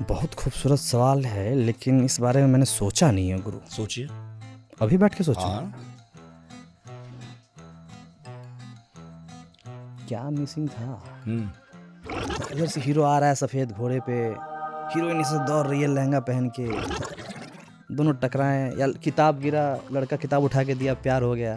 बहुत खूबसूरत सवाल है, लेकिन इस बारे में मैंने सोचा नहीं है गुरु। सोचिए। अभी बैठ के सोचूं? हाँ, क्या मिसिंग था? हम्म, इधर से हीरो आ रहा है सफेद घोड़े पे, हीरोइन से दौड़ रही है लहंगा पहन के, दोनों टकराए या किताब गिरा, लड़का किताब उठा के दिया, प्यार हो गया।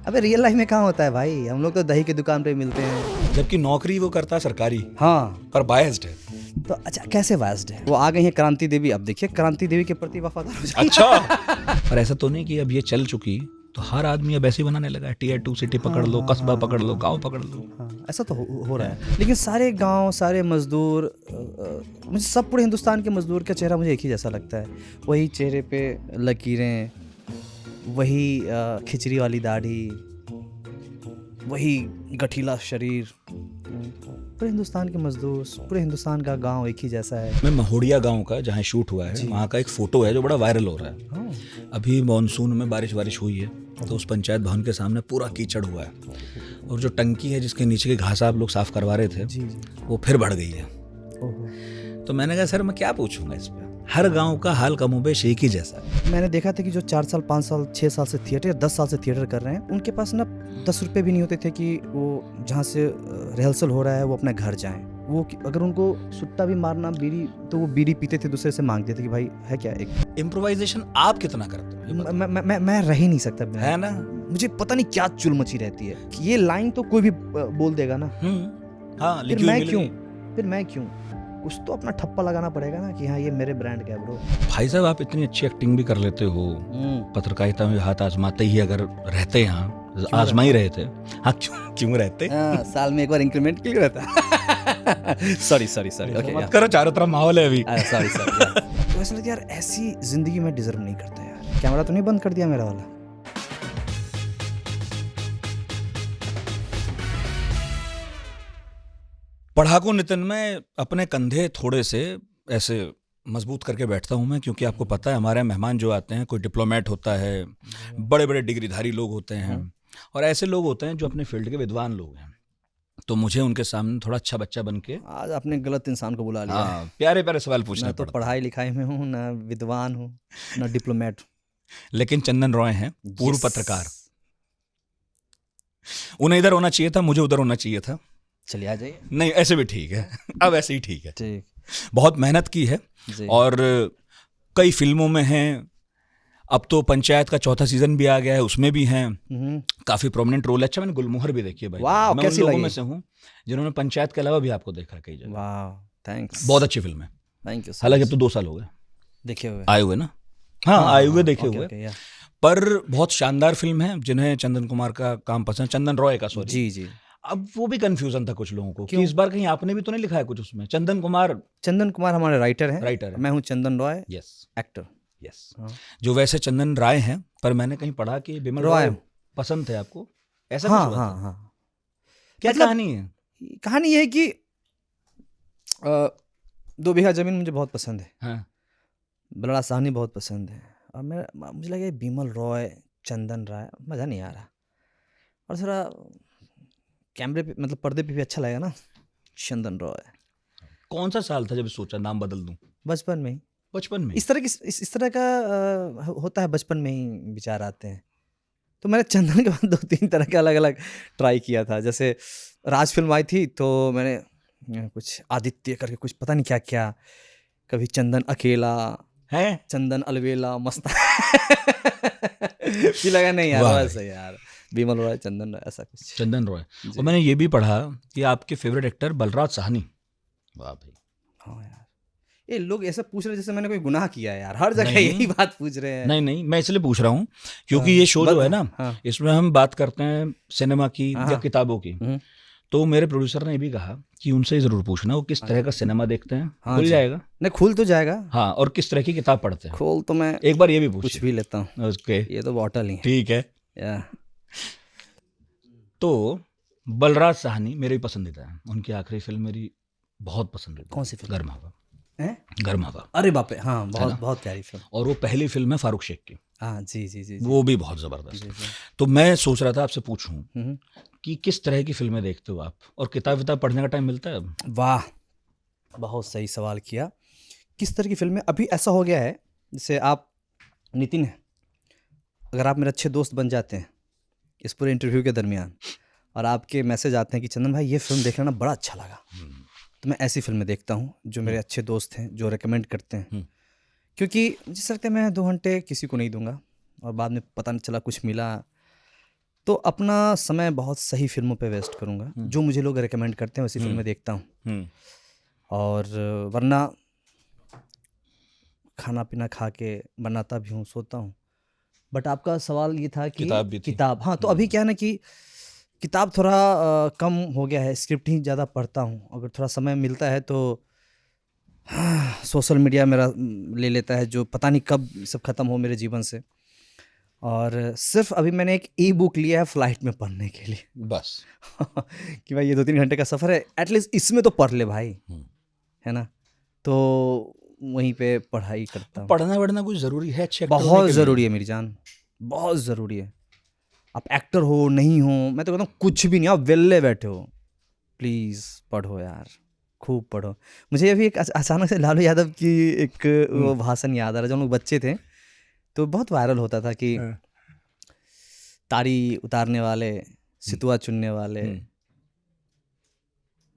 अबे रियल लाइफ में कहाँ होता है भाई, हम लोग तो दही की दुकान पे मिलते हैं। जबकि नौकरी वो करता है सरकारी, हाँ, पर बायस्ड है। तो अच्छा कैसे वास्ड है? वो आ गई है क्रांति देवी। अब देखिए क्रांति देवी के प्रति वफादार हो जाए। अच्छा। पर ऐसा तो नहीं कि अब ये चल चुकी तो हर आदमी अब ऐसे ही बनाने लगा है, टीयर 2 सिटी पकड़ लो, कस्बा पकड़ लो, गांव पकड़ लो। हाँ, ऐसा तो हो रहा है। लेकिन सारे गांव, सारे मजदूर, मुझे सब पूरे हिंदुस्तान के मजदूर का चेहरा मुझे एक ही जैसा लगता है। वही चेहरे पे लकीरें, वही खिचड़ी वाली दाढ़ी, वही गठीला शरीर। पूरे हिंदुस्तान के मजदूर, पूरे हिंदुस्तान का गांव एक ही जैसा है। मैं महोड़िया गांव का, जहाँ शूट हुआ है, वहाँ का एक फोटो है जो बड़ा वायरल हो रहा है। हाँ, अभी मानसून में बारिश हुई है, तो उस पंचायत भवन के सामने पूरा कीचड़ हुआ है, और जो टंकी है जिसके नीचे की घास आप लोग साफ करवा रहे थे, जी जी। वो फिर बढ़ गई है। ओहो। तो मैंने कहा सर मैं क्या पूछूंगा इस पे, हर गांव का हाल कमोबेश एक ही जैसा है। मैंने देखा था कि जो 4 साल, 5 साल, 6 साल से थिएटर, 10 साल से थिएटर कर रहे हैं, उनके पास ना 10 रुपये भी नहीं होते थे कि वो जहाँ से रिहर्सल हो रहा है वो अपने घर जाएं। वो अगर उनको सुट्टा भी मारना, बीड़ी, तो वो बीड़ी पीते थे, दूसरे से मांगते थे कि भाई है क्या एक। इम्प्रोवाइजेशन आप कितना करते हो ये बताओ? मैं रह ही नहीं सकता। है ना। मुझे पता नहीं क्या चुल मची रहती है कि ये लाइन तो कोई भी बोल देगा ना, हाँ, फिर लिखी हुई मैं मिल क्यों गई। फिर मैं क्यों कुछ तो अपना ठप्पा लगाना पड़ेगा ना कि हाँ ये मेरे ब्रांड का है ब्रो। भाई साहब आप इतनी अच्छी एक्टिंग भी कर लेते हो, पत्रकारिता में हाथ आजमाते ही अगर रहते यहाँ, आजमा ही रहे थे। हाँ, क्यों रहते? साल में एक बार इंक्रीमेंट क्यों रहता? सॉरी ओके, मत करो, चारों तरफ माहौल है अभी। सॉरी तो ऐसा लगता है यार, ऐसी जिंदगी में डिजर्व नहीं करता यार। कैमरा तो नहीं बंद कर दिया मेरा वाला? पढ़ाकू नितिन में अपने कंधे थोड़े से ऐसे मजबूत करके बैठता हूँ मैं, क्योंकि आपको पता है हमारे मेहमान जो आते हैं, कोई डिप्लोमेट होता है, बड़े बड़े डिग्रीधारी लोग होते हैं, और ऐसे लोग होते हैं जो अपने फील्ड के विद्वान लोग हैं। तो मुझे उनके सामने थोड़ा अच्छा बच्चा बन के, आज आपने गलत इंसान को बुला लिया है। प्यारे प्यारे सवाल पूछने ना तो पड़ते पढ़ाई लिखाई में हूँ, ना विद्वान हूँ, ना डिप्लोमेट। लेकिन चंदन रॉय हैं, पूर्व Yes. पत्रकार। उन्हें इधर होना चाहिए था, मुझे उधर होना चाहिए था। चलिए आ जाइए। नहीं, ऐसे भी ठीक है। अब ऐसे ही ठीक है। ठीक बहुत मेहनत की है जी। और कई फिल्मों में हैं। अब तो पंचायत का 4था सीजन भी आ गया है, उसमें भी हैं। काफी प्रोमिनेंट रोल है। अच्छा, मैंने गुलमोहर भी देखी है भाई। वाह, मैं कैसी उन लोगों लगी? में से हूँ जिन्होंने पंचायत के अलावा भी आपको देखा कई जगह। वाह, थैंक्स। बहुत अच्छी फिल्म है। Thank you. हालांकि अब तो 2 साल हो गए देखे हुए। आए हुए ना। हाँ, आए हुए, देखे ओके, हुए। ओके, या। पर बहुत शानदार फिल्म है। जिन्हें चंदन कुमार का काम पसंद, चंदन रॉय का, सॉरी। जी जी। अब वो भी कंफ्यूजन था कुछ लोगों को कि क्यों? इस बार कहीं आपने भी तो नहीं लिखा है कुछ उसमें। चंदन कुमार हमारे राइटर हैं। राइटर है। मैं हूँ चंदन रॉय, यस एक्टर। यस। हाँ। जो वैसे चंदन राय हैं, पर मैंने कहीं पढ़ा कि बिमल रॉय। रॉय पसंद थे आपको, ऐसा हाँ कुछ हुआ हाँ था? हाँ। क्या मतलब कहानी है? कहानी ये है कि 2 बीघा जमीन मुझे बहुत पसंद है, हाँ। बलड़ा साहनी बहुत पसंद है, और मुझे लगा ये बिमल रॉय, चंदन राय, मज़ा नहीं आ रहा। और थोड़ा कैमरे पे, मतलब पर्दे पे भी अच्छा लगेगा ना, चंदन रॉय। कौन सा साल था जब सोचा नाम बदल दूं? बचपन में ही बचपन में? इस तरह का होता है, बचपन में ही विचार आते हैं। तो मैंने चंदन के बाद 2-3 तरह के अलग अलग ट्राई किया था। जैसे राज फिल्म आई थी तो मैंने कुछ आदित्य करके, कुछ पता नहीं क्या क्या, कभी चंदन अकेला, है। चंदन अलवेला, मस्त। फिर लगा नहीं यार, वाह। वैसे यार बिमल रॉय, चंदन रॉय, ऐसा कुछ। चंदन रॉय। जी। और मैंने ये भी पढ़ा कि आपके फेवरेट एक्टर बलराज साहनी। वाह भाई। हाँ यार, ये लोग ऐसा पूछ रहे हैं जैसे मैंने कोई गुनाह किया है यार। हर जगह नहीं। यही बात पूछ रहे हैं। नहीं, मैं इसलिए पूछ रहा हूँ क्योंकि ये शो जो है ना, हाँ। इसमें हम बात करते हैं सिनेमा की हाँ। या किताबों की। तो मेरे प्रोड्यूसर ने भी कहा कि उनसे जरूर पूछना वो किस तरह का सिनेमा देखते हैं। हाँ खुल जी। जाएगा। नहीं, खुल तो जाएगा। हाँ, और किस तरह की किताब पढ़ते हैं। खोल तो मैं एक बार ये भी कुछ पूछ भी लेता हूँ। ओके, ये तो बॉटल ही है। ठीक है। या। तो बलराज साहनी मेरे पसंदीदा है। उनकी आखिरी फिल्म मेरी बहुत पसंदीदा। कौन सी फिल्म? गर्म हवा। हैं? गर्म हवा। अरे बाप रे, हाँ, बहुत प्यारी फिल्म। और वो पहली फिल्म है फारूक शेख की। हाँ जी जी जी। वो भी बहुत जबरदस्त। जी, जी। तो मैं सोच रहा था आपसे पूछूं हम्म। कि किस तरह की फिल्में देखते हो आप, और किताब विताब पढ़ने का टाइम मिलता है अब? वाह, बहुत सही सवाल किया। किस तरह की फिल्में अभी ऐसा हो गया है, जैसे आप नितिन हैं, अगर आप मेरे अच्छे दोस्त बन जाते हैं इस पूरे इंटरव्यू के दरमियान और आपके मैसेज आते हैं कि चंदन भाई ये फिल्म देखना ना बड़ा अच्छा लगा, तो मैं ऐसी फिल्में देखता हूँ जो मेरे अच्छे दोस्त हैं जो रेकमेंड करते हैं, क्योंकि जिस लगता है मैं 2 घंटे किसी को नहीं दूंगा और बाद में पता नहीं चला कुछ मिला, तो अपना समय बहुत सही फिल्मों पे वेस्ट करूंगा। जो मुझे लोग रेकमेंड करते हैं वैसी फिल्में देखता हूँ, और वरना खाना पीना खा के बनाता भी हूँ, सोता हूँ। बट आपका सवाल ये था कि किताब भी थी। किताब, हाँ, तो अभी क्या है ना कि किताब थोड़ा कम हो गया है, स्क्रिप्ट ही ज़्यादा पढ़ता हूँ। अगर थोड़ा समय मिलता है तो सोशल मीडिया मेरा ले लेता है, जो पता नहीं कब सब ख़त्म हो मेरे जीवन से। और सिर्फ अभी मैंने एक ई बुक लिया है फ्लाइट में पढ़ने के लिए बस कि भाई ये 2-3 घंटे का सफ़र है, एटलीस्ट इसमें तो पढ़ ले भाई, है ना। तो वहीं पे पढ़ाई करता हूँ। पढ़ना वढ़ना कुछ ज़रूरी है अच्छे एक्टर होने बहुत के लिए? ज़रूरी है मेरी जान, बहुत ज़रूरी है। आप एक्टर हो नहीं हो, मैं तो कहता हूँ कुछ भी नहीं, आप वेल्ले बैठे हो, प्लीज़ पढ़ो यार, खूब पढ़ो। मुझे अभी एक अचानक से लालू यादव की एक वो भाषण याद आ रहा है, जब हम लोग बच्चे थे तो बहुत वायरल होता था कि ताड़ी उतारने वाले, सितुआ चुनने वाले,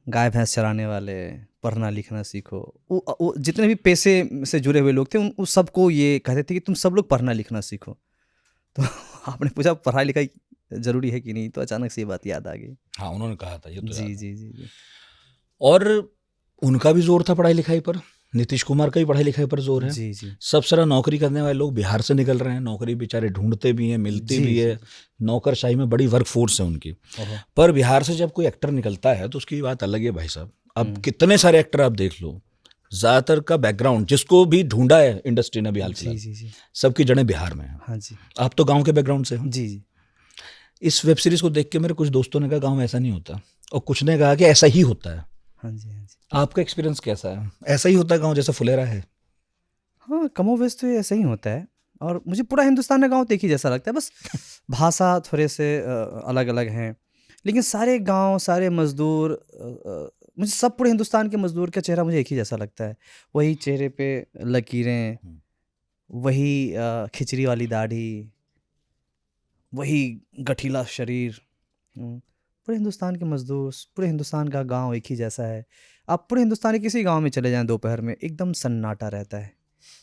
गाय भैंस चराने वाले, पढ़ना लिखना सीखो। वो जितने भी पेशे से जुड़े हुए लोग थे उन सबको ये कहते थे कि तुम सब लोग पढ़ना लिखना सीखो। तो आपने पूछा पढ़ाई लिखाई ज़रूरी है कि नहीं, तो अचानक से ये बात याद आ गई। हाँ, उन्होंने कहा था ये तो जी याद है। जी जी जी। और उनका भी जोर था पढ़ाई लिखाई पर, नीतीश कुमार का भी पढ़ाई लिखाई पर जोर है। जी जी सब सारा नौकरी करने वाले लोग बिहार से निकल रहे हैं, नौकरी बेचारे ढूंढते भी हैं, मिलती जी भी जी है, नौकरशाही में बड़ी वर्क फोर्स है उनकी। ओहो, पर बिहार से जब कोई एक्टर निकलता है तो उसकी बात अलग है भाई साहब। अब कितने सारे एक्टर आप देख लो, ज़्यादातर का बैकग्राउंड जिसको भी ढूंढा है इंडस्ट्री ने भी हाल जी फिलहाल, जी जी, सबकी जड़ें बिहार में हैं। हाँ जी आप तो गांव के बैकग्राउंड से हो। जी जी, इस वेब सीरीज को देख के मेरे कुछ दोस्तों ने कहा गांव में ऐसा नहीं होता, और कुछ ने कहा कि ऐसा ही होता है। हाँ जी हाँ जी। आपका एक्सपीरियंस कैसा है? ऐसा ही होता है गांव जैसा फुलेरा है? हाँ, कमोवेश तो ये ऐसा ही होता है, और मुझे पूरा हिंदुस्तान का गाँव एक ही जैसा लगता है, बस भाषा थोड़े से अलग अलग हैं, लेकिन सारे गांव, सारे मजदूर, मुझे सब पूरे हिंदुस्तान के मजदूर का चेहरा मुझे एक ही जैसा लगता है। वही चेहरे पे लकीरें, वही खिचड़ी वाली दाढ़ी, वही गठीला शरीर। पूरे हिंदुस्तान के मजदूर, पूरे हिंदुस्तान का गांव एक ही जैसा है। आप पूरे हिंदुस्तान के किसी गांव में चले जाएं दोपहर में, एकदम सन्नाटा रहता है।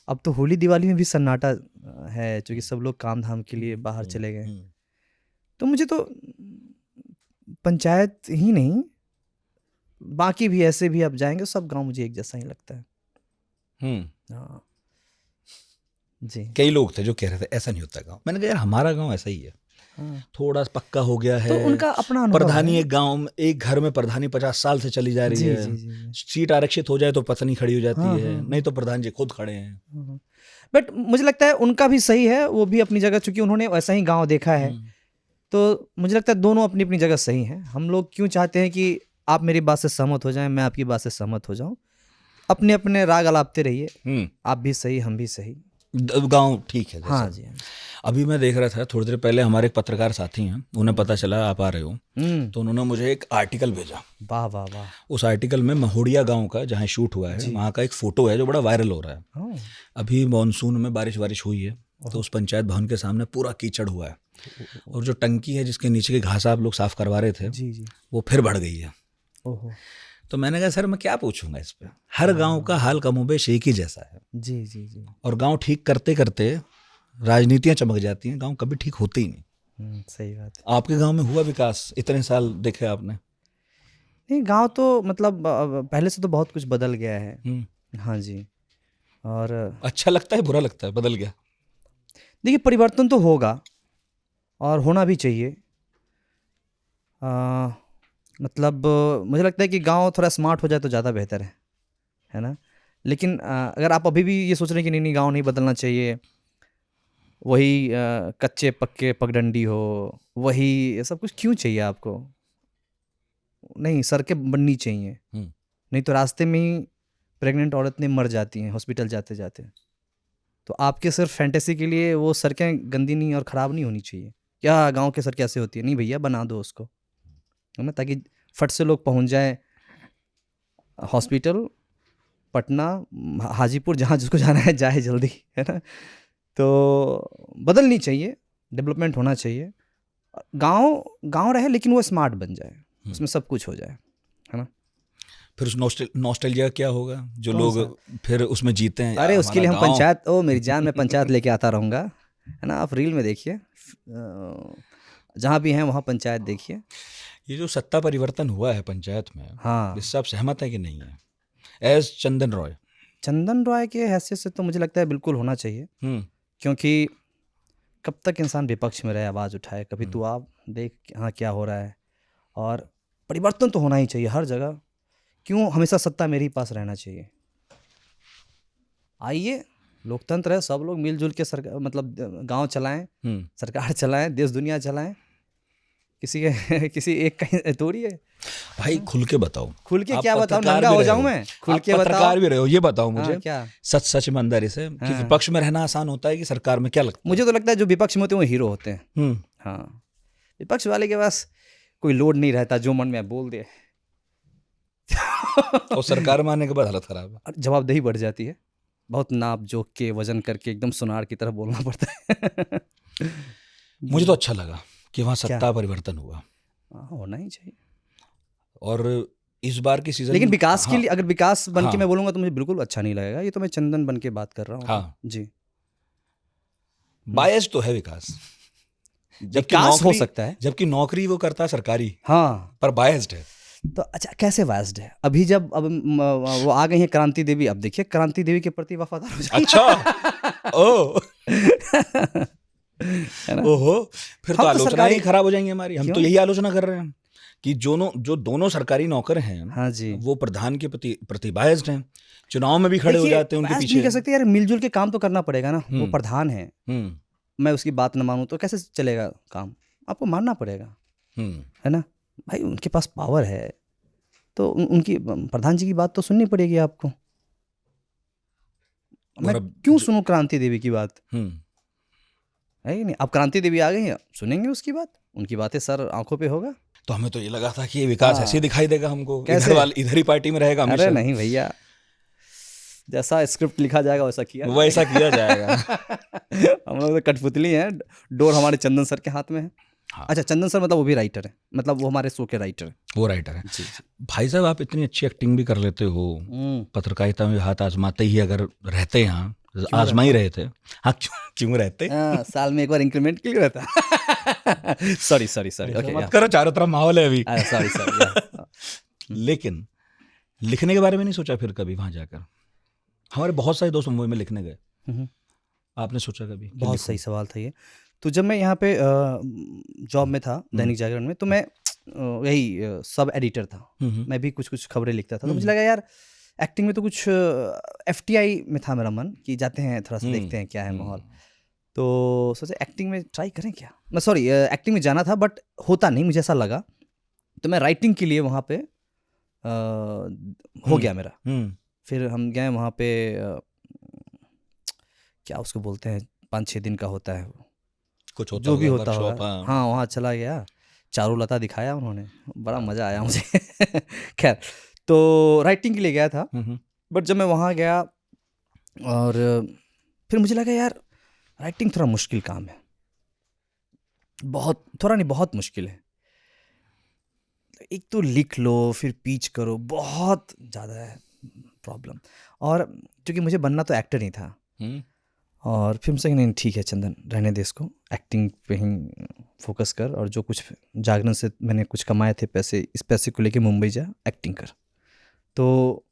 अब तो होली दिवाली में भी सन्नाटा है, क्योंकि सब लोग काम धाम के लिए बाहर चले गए। तो मुझे तो पंचायत ही नहीं, बाकी भी ऐसे भी आप जाएंगे सब गांव मुझे एक जैसा ही लगता है। हाँ जी। कई लोग थे जो कह रहे थे ऐसा नहीं होता गांव। मैंने कहा यार हमारा गांव ऐसा ही है, हाँ, थोड़ा पक्का हो गया है। तो उनका अपना अनुभव प्रधानी है। एक गांव में, एक घर में प्रधानी 50 साल से चली जा रही जी है। जी जी जी। सीट आरक्षित हो जाए तो पत्नी खड़ी हो जाती हाँ है, हाँ नहीं तो प्रधान जी खुद खड़े हैं। बट मुझे लगता है उनका भी सही है, वो भी अपनी जगह, चूंकि उन्होंने वैसा ही गांव देखा है। तो मुझे लगता है दोनों अपनी अपनी जगह सही हैं। हम लोग क्यों चाहते हैं कि आप मेरी बात से सहमत हो जाएं, मैं आपकी बात से सहमत हो जाऊं, अपने अपने राग अलापते रहिए, आप भी सही हम भी सही। गांव ठीक है जैसा। हाँ जी हाँ जी। अभी मैं देख रहा था थोड़ी देर पहले, हमारे एक पत्रकार साथी हैं, उन्हें पता चला आप आ रहे हो, तो उन्होंने मुझे एक आर्टिकल भेजा। वाह वाह वाह। उस आर्टिकल में महोड़िया गांव का, जहाँ शूट हुआ है, वहाँ का एक फोटो है जो बड़ा वायरल हो रहा है। हाँ, अभी मानसून में बारिश हुई है, तो उस पंचायत भवन के सामने पूरा कीचड़ हुआ है, और जो टंकी है जिसके नीचे की घास आप लोग साफ करवा रहे थे, जी जी। वो फिर बढ़ गई है। ओहो। तो मैंने कहा सर मैं क्या पूछूंगा इस पे, हर गांव का हाल कमोबेश एक ही जैसा है, जी जी जी। और गांव ठीक करते करते राजनीतियां चमक जाती हैं, गांव कभी ठीक होते ही नहीं। सही बात है। आपके गांव में हुआ विकास? इतने साल देखे आपने। नहीं, गांव तो मतलब पहले से तो बहुत कुछ बदल गया है। हाँ जी। और अच्छा लगता है बुरा लगता है बदल गया? देखिए, परिवर्तन तो होगा और होना भी चाहिए। मतलब मुझे लगता है कि गांव थोड़ा स्मार्ट हो जाए तो ज़्यादा बेहतर है ना। लेकिन अगर आप अभी भी ये सोच रहे हैं कि नहीं नहीं गांव नहीं बदलना चाहिए, वही कच्चे पक्के पगडंडी हो, वही ये सब कुछ क्यों चाहिए आपको? नहीं, सड़कें बननी चाहिए, नहीं तो रास्ते में ही प्रेग्नेंट औरतें मर जाती हैं हॉस्पिटल जाते जाते। तो आपके सिर्फ फैंटेसी के लिए वो सड़कें गंदी नहीं और ख़राब नहीं होनी चाहिए। क्या गांव की सड़कें ऐसे होती है? नहीं भैया, बना दो उसको, है ना, ताकि फट से लोग पहुंच जाएं हॉस्पिटल, पटना, हाजीपुर, जहाँ जिसको जाना है जाए जल्दी, है ना। तो बदलनी चाहिए, डेवलपमेंट होना चाहिए। गांव रहे लेकिन वो स्मार्ट बन जाए, उसमें सब कुछ हो जाए, है ना। फिर उस नॉस्टैल्जिया क्या होगा जो कौन लोग फिर उसमें जीते हैं? अरे उसके लिए हम हमारा गाँव। पंचायत, ओ मेरी जान, मैं पंचायत लेके आता रहूँगा, है ना। आप रील में देखिए, जहाँ भी हैं वहाँ पंचायत देखिए। ये जो सत्ता परिवर्तन हुआ है पंचायत में, हाँ, इससे आप सहमत है कि नहीं है? एज चंदन रॉय के हैसियत से तो मुझे लगता है बिल्कुल होना चाहिए, क्योंकि कब तक इंसान विपक्ष में रहे, आवाज़ उठाए। कभी तू आप देख हाँ क्या हो रहा है, और परिवर्तन तो होना ही चाहिए हर जगह। क्यों हमेशा सत्ता मेरे ही पास रहना चाहिए? आइए, लोकतंत्र है, सब लोग मिलजुल के सरकार, मतलब गांव चलाएं, सरकार चलाएं, देश दुनिया चलाएं। किसी एक का थोड़ी है। भाई खुल के बताओ। खुल के आप क्या बताऊं, पत्रकार नंगा भी हो रहे जाऊं हो। मैं? खुल आप के बताओ। पत्रकार भी रहे हो, ये बताओ मुझे। हाँ, क्या सच ईमानदारी से कि हाँ। विपक्ष में रहना आसान होता है कि सरकार में, क्या लगता मुझे तो लगता है जो विपक्ष में होते हैं वो हीरो होते हैं। है? हाँ, विपक्ष वाले के पास कोई लोड नहीं रहता, जो मन में बोल दे। और सरकार में आने के बाद हालत खराब है। जवाबदेही बढ़ जाती है, बहुत नाप जोक के वजन करके एकदम सुनार की तरह बोलना पड़ता है। मुझे तो अच्छा लगा कि वहाँ क्या? सत्ता परिवर्तन हुआ, हाँ, होना ही चाहिए। और इस बार की सीजन, लेकिन विकास के हाँ, लिए, अगर विकास बन के हाँ। मैं बोलूंगा तो मुझे बिल्कुल अच्छा नहीं लगेगा। ये तो मैं चंदन बन के बात कर रहा हूँ। हाँ। जी, बायस तो है विकास, विकास हो सकता है। जबकि नौकरी वो करता है सरकारी, हाँ, पर बायस्ड है। तो अच्छा कैसे वास्ड है? अभी जब वो आ गई है क्रांति देवी, अब देखिए क्रांति देवी के प्रति वफादार हो जाएगी। अच्छा। ओ है ना। ओहो, फिर तो हम तो आलोचना सरकारी, ही खराब हो जाएंगी हमारी। हम तो क्यों? यही आलोचना कर रहे हैं कि जो दोनों सरकारी नौकर हैं, हाँ जी, वो प्रधान के प्रति बायस्ड हैं, चुनाव में भी खड़े हो जाते हैं उनके नहीं पीछे। कह सकते यार, मिलजुल के काम तो करना पड़ेगा ना। वो प्रधान है, हम्म मैं उसकी बात न मानूं तो कैसे चलेगा काम? आपको मानना पड़ेगा, है ना भाई। उनके पास पावर है तो उनकी, प्रधान जी की बात तो सुननी पड़ेगी आपको। मैं क्यों सुनूं क्रांति देवी की बात? है कि नहीं? अब क्रांति देवी आ गई हैं, सुनेंगे उसकी बात, उनकी बातें सर आंखों पे होगा। तो हमें तो ये लगा था कि ये विकास ऐसे ही दिखाई देगा हमको, कैसे? इधर ही पार्टी में रहेगा हमेशा। अरे नहीं भैया, जैसा स्क्रिप्ट लिखा जाएगा वैसा किया वैसा किया जाएगा। हम लोग तो कठपुतली हैं, डोर हमारे चंदन सर के हाथ में है। हाँ। अच्छा, चंदन सर मतलब वो भी राइटर है, मतलब वो हमारे शो के राइटर है। वो राइटर है। जी, भाई साहब, आप इतनी अच्छी एक्टिंग भी कर लेते हो, पत्रकारिता में हाथ आजमाते ही अगर रहते यहाँ, आजमा ही रहे थे। हाँ, क्यों रहते? साल में एक बार इंक्रीमेंट क्यों रहता? सॉरी ओके, मत करो, चारों तरफ माहौल है अभी। सॉरी। लेकिन लिखने के बारे में नहीं सोचा फिर कभी? वहां जाकर हमारे बहुत सारे दोस्त मुंबई में लिखने गए, आपने सोचा कभी? बहुत सही सवाल था ये। तो जब मैं यहाँ पे जॉब में था दैनिक जागरण में, तो मैं यही सब एडिटर था। मैं भी कुछ खबरें लिखता था। तो मुझे लगा यार एक्टिंग में तो कुछ, FTI में था मेरा मन कि जाते हैं थोड़ा सा देखते हैं क्या है माहौल। तो सोचा एक्टिंग में ट्राई करें क्या। मैं सॉरी, एक्टिंग में जाना था बट होता नहीं, मुझे ऐसा लगा। तो मैं राइटिंग के लिए वहाँ पे हो गया मेरा। फिर हम गए वहाँ पे, क्या उसको बोलते हैं, 5-6 दिन का होता है कुछ होता जो भी होगा, होता workshop, होगा। हाँ, वहाँ चला गया, चारुलता दिखाया उन्होंने, बड़ा मज़ा आया मुझे। खैर, तो राइटिंग के लिए गया था। बट जब मैं वहाँ गया और फिर मुझे लगा यार राइटिंग थोड़ा मुश्किल काम है, बहुत, थोड़ा नहीं बहुत मुश्किल है। एक तो लिख लो फिर पिच करो, बहुत ज़्यादा है प्रॉब्लम। और क्योंकि मुझे बनना तो एक्टर ही था, और फिर मुझसे नहीं, ठीक है चंदन, रहने दे इसको, एक्टिंग पे ही फोकस कर, और जो कुछ जागरण से मैंने कुछ कमाए थे पैसे, इस पैसे को लेके मुंबई जा, एक्टिंग कर। तो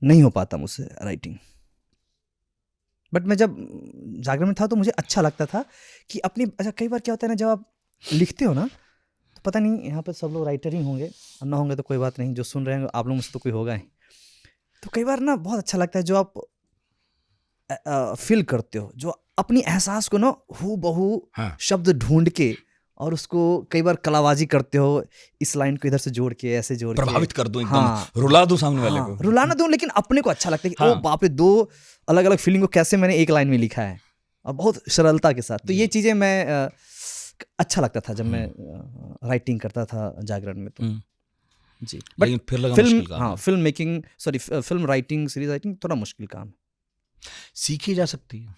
नहीं हो पाता मुझसे राइटिंग। बट मैं जब जागरण में था तो मुझे अच्छा लगता था कि अपनी, अच्छा कई बार क्या होता है ना, जब आप लिखते हो ना, तो पता नहीं यहाँ पे सब लोग राइटर ही होंगे, और ना होंगे तो कोई बात नहीं, जो सुन रहे हैं आप लोग मुझसे तो कोई होगा ही। तो कई बार ना बहुत अच्छा लगता है जो आप फील करते हो, जो अपनी एहसास को ना हूबहू शब्द ढूंढ के, और उसको कई बार कलाबाजी करते हो, इस लाइन को इधर से जोड़ के, ऐसे जोड़ के प्रभावित कर दो एकदम, रुला दो सामने वाले को। रुलाना दो, लेकिन अपने को अच्छा लगता है कि ओ बाप रे, 2 अलग अलग फीलिंग को कैसे मैंने एक लाइन में लिखा है, और बहुत सरलता के साथ। तो ये चीज़ें मैं अच्छा लगता था जब मैं राइटिंग करता था जागरण में। तो जी। लेकिन फिर लगा मुश्किल काम हाँ, है। Film making, sorry, film writing, series writing थोड़ा मुश्किल काम है। सीखी जा सकती है,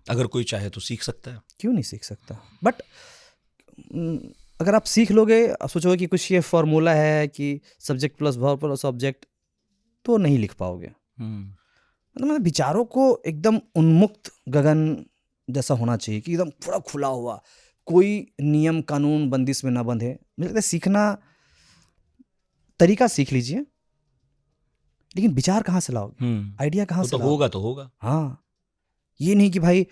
अगर कोई चाहे तो सीख सकता है। क्यों नहीं सीख सकता? बट अगर आप सीख लोगे, आप सोचोगे कि कुछ ये फॉर्मूला है कि subject plus verb plus object, तो नहीं लिख पाओगे। मतलब विचारों को एकदम उन्मुक्त गगन जैसा होना चाहिए कि एकदम पूरा खुला हुआ, कोई नियम कानून बंदिश में ना बंधे। मुझे लगता है सीखना, तरीका सीख लीजिए, लेकिन विचार कहाँ से लाओगे, आइडिया कहाँ वो से तो लाओगे? होगा तो होगा। हाँ, ये नहीं कि भाई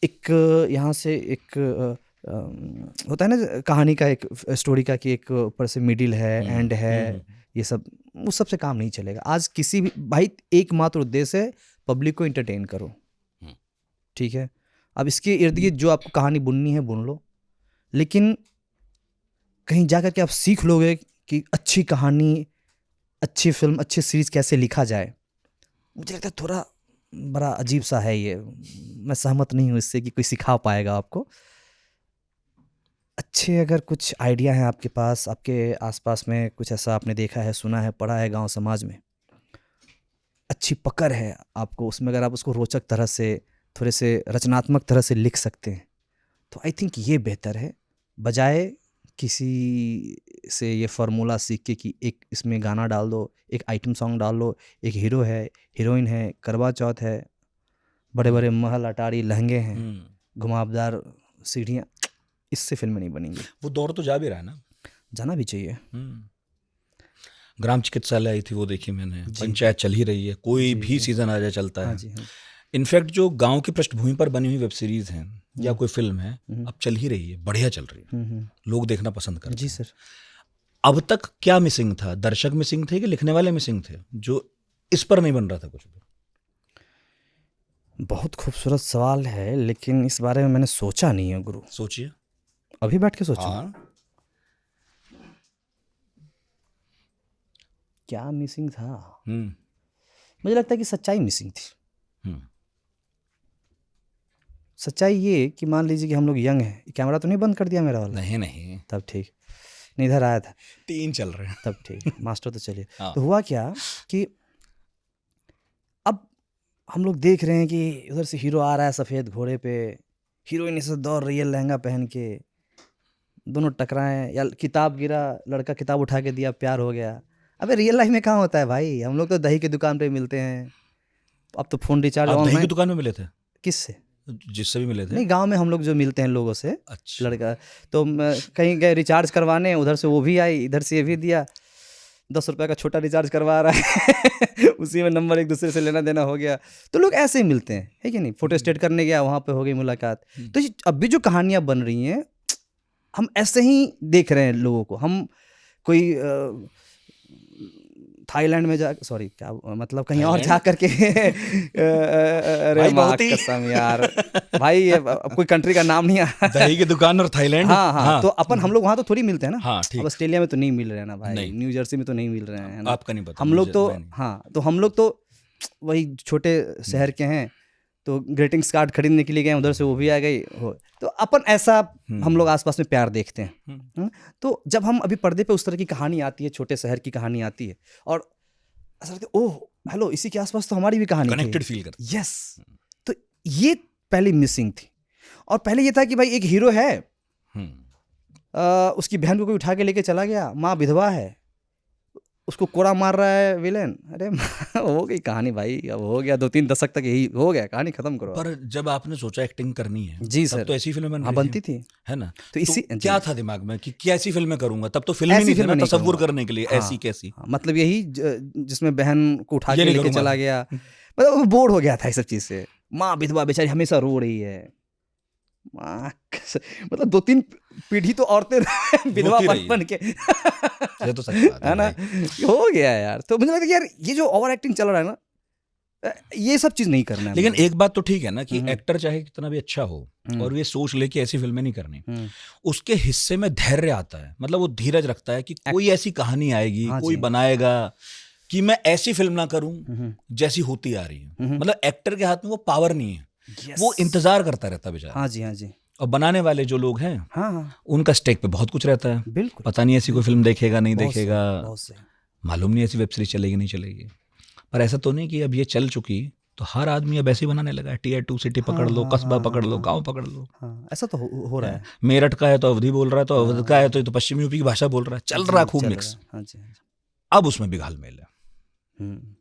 एक यहाँ से एक होता है ना कहानी का, एक स्टोरी का, कि एक ऊपर से मिडिल है, एंड है, ये सब, उस सब से काम नहीं चलेगा। आज किसी भी भाई एकमात्र उद्देश्य है पब्लिक को एंटरटेन करो, ठीक है? अब इसके इर्द गिर्द जो आपको कहानी बुननी है बुन लो, लेकिन कहीं जा कर के आप सीख लोगे कि अच्छी कहानी, अच्छी फिल्म, अच्छी सीरीज कैसे लिखा जाए, मुझे लगता है थोड़ा बड़ा अजीब सा है ये। मैं सहमत नहीं हूँ इससे कि कोई सिखा पाएगा आपको। अच्छे अगर कुछ आइडिया हैं आपके पास, आपके आसपास में कुछ ऐसा आपने देखा है, सुना है, पढ़ा है गांव समाज में, अच्छी पकड़ है आपको उसमें, अगर आप उसको रोचक तरह से, थोड़े से रचनात्मक तरह से लिख सकते हैं, तो आई थिंक ये बेहतर है, बजाय किसी से ये फार्मूला सीख के कि एक इसमें गाना डाल दो, एक आइटम सॉन्ग डाल दो, एक हीरो है, हीरोइन है, करवा चौथ है, बड़े बड़े महल अटारी लहंगे हैं, घुमावदार सीढ़ियाँ, इससे फिल्में नहीं बनेंगी। वो दौर तो जा भी रहा है ना, जाना भी चाहिए। ग्राम चिकित्सालय आई थी, वो देखी मैंने। पंचायत चल ही रही है, कोई भी सीजन आ जाए चलता है। हाँ जी, हाँ। इनफैक्ट जो गांव की पृष्ठभूमि पर बनी हुई वेब सीरीज हैं या कोई फिल्म है, अब चल ही रही है, बढ़िया चल रही है, लोग देखना पसंद करते हैं। जी सर। अब तक क्या मिसिंग था? दर्शक मिसिंग थे कि लिखने वाले मिसिंग थे, जो इस पर नहीं बन रहा था कुछ भी? बहुत खूबसूरत सवाल है, लेकिन इस बारे में मैंने सोचा नहीं है गुरु। सोचिए, अभी बैठ के सोचो। हाँ, क्या मिसिंग था? मुझे लगता है कि सच्चाई मिसिंग थी। सच्चाई ये कि मान लीजिए कि हम लोग यंग हैं, कैमरा तो नहीं बंद कर दिया मेरा वाला? नहीं, तब ठीक, नहीं इधर आया था, 3 चल रहे हैं। तब ठीक, मास्टर तो चलिए। हाँ। तो हुआ क्या कि अब हम लोग देख रहे हैं कि उधर से हीरो आ रहा है सफ़ेद घोड़े पे, हीरोइन से दौड़ रही है लहंगा पहन के, दोनों टकराएं, या किताब गिरा, लड़का किताब उठा के दिया, प्यार हो गया। अबे रियल लाइफ में कहाँ होता है भाई? हम लोग तो दही की दुकान पे मिलते हैं, अब तो फ़ोन रिचार्ज आप दही की ऑनलाइन। दुकान में मिले थे? किससे? जिससे भी मिले थे? नहीं, गांव में हम लोग जो मिलते हैं लोगों से, अच्छा। लड़का तो कहीं गए रिचार्ज करवाने, उधर से वो भी आई, इधर से ये भी दिया, 10 रुपये का छोटा रिचार्ज करवा रहा है उसी में नंबर एक दूसरे से लेना देना हो गया। तो लोग ऐसे ही मिलते हैं, है कि नहीं? फोटो स्टेट करने गया, वहाँ पे हो गई मुलाकात। तो अब भी जो कहानियाँ बन रही हैं, हम ऐसे ही देख रहे हैं लोगों को। हम कोई थाईलैंड में जा, सॉरी क्या मतलब, कहीं और जा करके अरे माँ कसम यार भाई, ये कोई कंट्री का नाम नहीं आ दही की दुकान और थाईलैंड। हाँ, तो अपन हम लोग वहाँ तो थोड़ी मिलते हैं ना। हाँ, ठीक। अब ऑस्ट्रेलिया में तो नहीं मिल रहे हैं ना भाई, नहीं। न्यू जर्सी में तो नहीं मिल रहे हैं ना। आपका नहीं पता, हम लोग तो हाँ, तो हम लोग तो वही छोटे शहर के हैं, तो ग्रीटिंग्स कार्ड खरीदने के लिए गए, उधर से वो भी आ गई हो, तो अपन ऐसा हम लोग आसपास में प्यार देखते हैं। तो जब हम अभी पर्दे पे उस तरह की कहानी आती है, छोटे शहर की कहानी आती है, और ऐसा लगता है ओह हेलो, इसी के आसपास तो हमारी भी कहानी थी, कनेक्टेड फील करते। यस। तो ये पहले मिसिंग थी। और पहले ये था कि भाई एक हीरो है, उसकी बहन को कोई उठा के लेके चला गया, माँ विधवा है, उसको कोड़ा मार रहा है विलेन। अरे हो गई कहानी भाई, अब हो गया 2-3 दशक तक यही हो गया, कहानी खत्म करो। पर जब आपने सोचा एक्टिंग करनी है, जी तब सर, तो ऐसी फिल्में हाँ बनती थी, है ना? तो इसी क्या था दिमाग में कि कैसी फिल्में करूंगा? तब तो फिल्म ही नहीं थी ना तसव्वुर करने के लिए। ऐसी कैसी? मतलब यही जिसमें बहन को उठा के लेके चला गया, मतलब बोर हो गया था इस सब चीज से। माँ विधवा बेचारी हमेशा रो रही है, मतलब 2-3 पीढ़ी तो औरतें विधवा बन के ये तो सच बात है ना, हो गया यार। तो मुझे लगता है यार ये जो ओवर एक्टिंग चल रहा है ना, ये सब चीज नहीं करना है। लेकिन एक बात तो ठीक है ना कि एक्टर चाहे कितना भी अच्छा हो और ये सोच ले कि ऐसी फिल्में नहीं करनी, उसके हिस्से में धैर्य आता है। मतलब वो धीरज रखता है कि कोई ऐसी कहानी आएगी, कोई बनाएगा कि मैं ऐसी फिल्म ना करूं जैसी होती आ रही है। मतलब एक्टर के हाथ में वो पावर नहीं है, वो इंतजार करता रहता बेचारा। हाँ जी, हाँ जी। और बनाने वाले जो लोग हैं हाँ हाँ उनका स्टेक पे बहुत कुछ रहता है। बिल्कुल, पता नहीं ऐसी कोई फिल्म देखेगा नहीं बहुत सही, देखेगा, बहुत सही। मालूम नहीं ऐसी वेब सीरीज चलेगी नहीं चलेगी। पर ऐसा तो नहीं कि अब ये चल चुकी तो हर आदमी अब ऐसे ही बनाने लगा है। Tier 2 सिटी पकड़ लो, कस्बा पकड़ लो, गांव पकड़ लो। हाँ, ऐसा तो हो रहा है। मेरठ का है तो अवधी बोल रहा है, तो अवध का है तो ये तो पश्चिमी यूपी की भाषा बोल रहा है, चल रहा है खूब चल मिक्स। रहा है। हाँ जी, हाँ जी। अब उसमें भी घालमेल है। हम्म,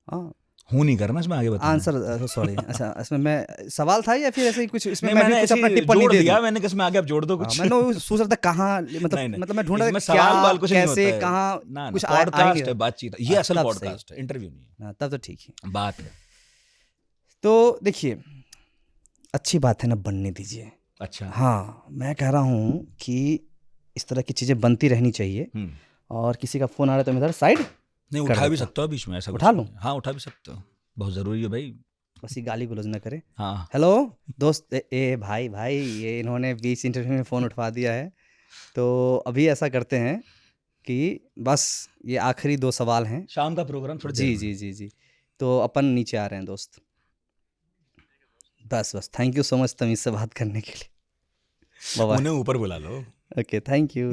हाँ हूँ नहीं करना इसमें आगे बताना। आंसर सॉरी, अच्छा इसमें मैं सवाल था या फिर ऐसे ही कुछ इसमें नहीं, मैं भी मैंने कुछ अपना ऐसे टिप्पणी जोड़ दे दिया, दूं? मैंने किसमें आगे आप जोड़ दो कुछ। मैंने वो सोच रहा था कहाँ, नहीं, नहीं। मतलब मैं ढूंढ रहा इसमें था सवाल वाल कुछ नहीं कैसे होता है। कहाँ ना, कुछ पॉडकास्ट आएंगे। है, बातचीत है। ये असल तब पॉडकास्ट है, इंटरव्यू नहीं है, हाँ, तब तो ठीक है। बात है। तो देखिए, अच्छी बात है ना, बनने दीजिए। अच्छा। हाँ, मैं कह रहा हूँ कि इस तरह की चीज़ें बनती रहनी चाहिए। और किसी का फ़ोन आ रहा है तो मैं इधर साइड नहीं, कर उठा भी देता। सकते हो बीच में, ऐसा कुछ उठा लूं? नहीं। हाँ, उठा भी सकते हो, बहुत ज़रूरी है भाई। बस ये गाली गलौज ना करे। हाँ, हेलो दोस्त, भाई ये इन्होंने 20 इंटरव्यू में फ़ोन उठवा दिया है। तो अभी ऐसा करते हैं कि बस ये आखिरी 2 सवाल हैं। शाम का प्रोग्राम थोड़ी देर जी में। जी जी जी तो अपन नीचे आ रहे हैं दोस्त। बस थैंक यू सो मच तमीज़ से बात करने के लिए। Bye bye. उन्हें ऊपर बुला लो। Okay, thank you.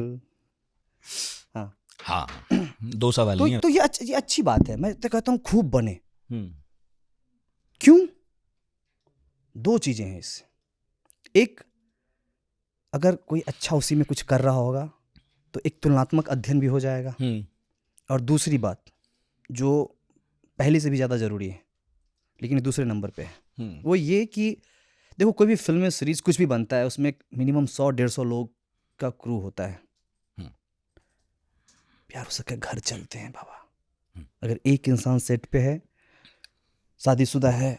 हाँ हाँ, 2 सवाल नहीं है। तो ये अच्छी बात है। मैं तो कहता हूँ खूब बने। हम्म, क्यों? 2 चीज़ें हैं इससे। एक, अगर कोई अच्छा उसी में कुछ कर रहा होगा तो एक तुलनात्मक अध्ययन भी हो जाएगा। और दूसरी बात, जो पहले से भी ज़्यादा ज़रूरी है लेकिन दूसरे नंबर पे है, वो ये कि देखो, कोई भी फिल्म सीरीज कुछ भी बनता है, उसमें मिनिमम 100-150 लोग का क्रू होता है। प्यार उसके घर चलते हैं बाबा। अगर एक इंसान सेट पे है, शादीशुदा है,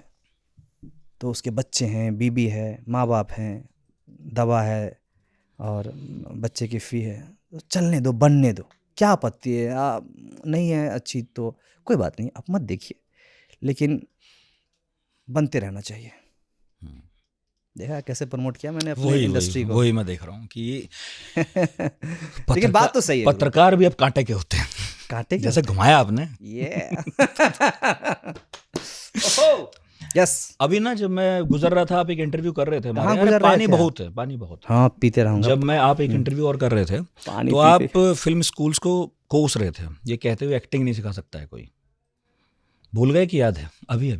तो उसके बच्चे हैं, बीबी है, माँ बाप हैं, दवा है और बच्चे की फ़ी है, तो चलने दो, बनने दो। क्या आपत्ति है? नहीं है अच्छी तो कोई बात नहीं, आप मत देखिए, लेकिन बनते रहना चाहिए। देखा कैसे प्रमोट किया मैंने अपने इंडस्ट्री को। वही मैं देख रहा हूँ कि लेकिन बात तो सही है। पत्रकार भी अब कांटे के होते हैं। कांटे के जैसे घुमाया आपने। यस। अभी ना जब मैं गुजर रहा था, आप एक इंटरव्यू कर रहे थे हमारे। हाँ, अरे गुजर रहे पानी थे बहुत है, पानी बहुत है। हाँ, पीते रहूंगा। जब मैं आप एक इंटरव्यू और कर रहे थे पानी तो पीते। आप फिल्म स्कूल्स को कोस रहे थे, ये कहते हुए एक्टिंग नहीं सिखा सकता है कोई। भूल गए कि याद है? अभी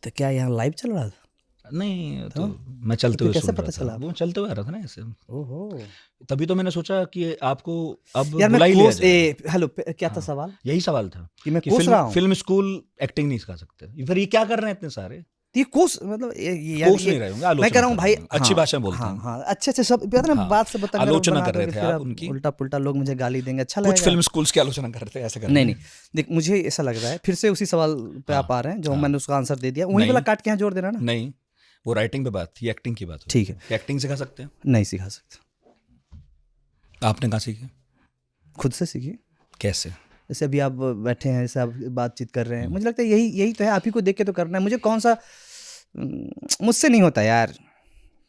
तो क्या यहाँ लाइव चल रहा था? नहीं, तो मैं चलते हुए कैसे सुन पता रहा चला? था, वो चलते हुए आ रहा था ना ऐसे। ओहो, तभी तो मैंने सोचा कि आपको अब यार मैं बुला ही लिया कोर्स जाए। हेलो, क्या था सवाल? यही सवाल था कि मैं कि कोस रहा हूँ? फिल्म स्कूल एक्टिंग नहीं सिखा सकते, फिर ये क्या कर रहे हैं इतने सारे? ये कोर्स मतलब कोर्स नहीं रहे होंगे, आलोचना मैं कह रहा हूँ कर भाई, रहे हैं। अच्छी भाषा में बोलते हैं। हाँ, अच्छे सब पता ना, हाँ, बात से बता आलोचना कर रहे थे आप उनकी। उल्टा पुल्टा लोग मुझे गाली देंगे, अच्छा कुछ लगेगा? फिल्म स्कूल्स की आलोचना कर रहे थे, ऐसे कर रहे नहीं, देख मुझे ऐसा लग रहा है, फिर से उसी सवाल पे आप आ रहे हैं जो मैंने उसका आंसर दे दिया, वहीं वाला काट के यहाँ जोड़ देना ना। नहीं, वो राइटिंग पे बात थी, एक्टिंग की बात हुई। ठीक है, एक्टिंग सिखा सकते हैं? नहीं सिखा सकते। आपने कहाँ सीखी? खुद से सीखिए। कैसे? जैसे अभी आप बैठे हैं, जैसे आप बातचीत कर रहे हैं, मुझे लगता है यही तो है, आप ही को देख के तो करना है। मुझे कौन सा, मुझसे नहीं होता यार।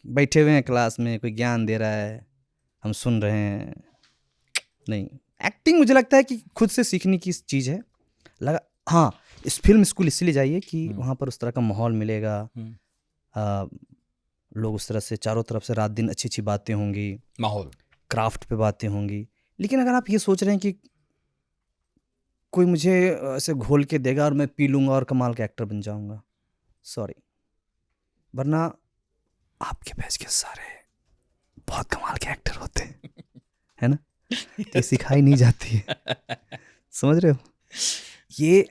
बैठे हुए हैं क्लास में, कोई ज्ञान दे रहा है, हम सुन रहे हैं। नहीं, एक्टिंग मुझे लगता है कि खुद से सीखने की चीज़ है। लगा हाँ, इस फिल्म स्कूल इसलिए जाइए कि वहाँ पर उस तरह का माहौल मिलेगा, लोग उस तरह से चारों तरफ से रात दिन अच्छी अच्छी बातें होंगी, माहौल, क्राफ्ट पे बातें होंगी। लेकिन अगर आप ये सोच रहे हैं कि कोई मुझे ऐसे घोल के देगा और मैं पी लूँगा और कमाल का एक्टर बन जाऊँगा, सॉरी। वरना आपके बैच के सारे बहुत कमाल के एक्टर होते हैं, है ना? ये सिखाई नहीं जाती है, समझ रहे हो? ये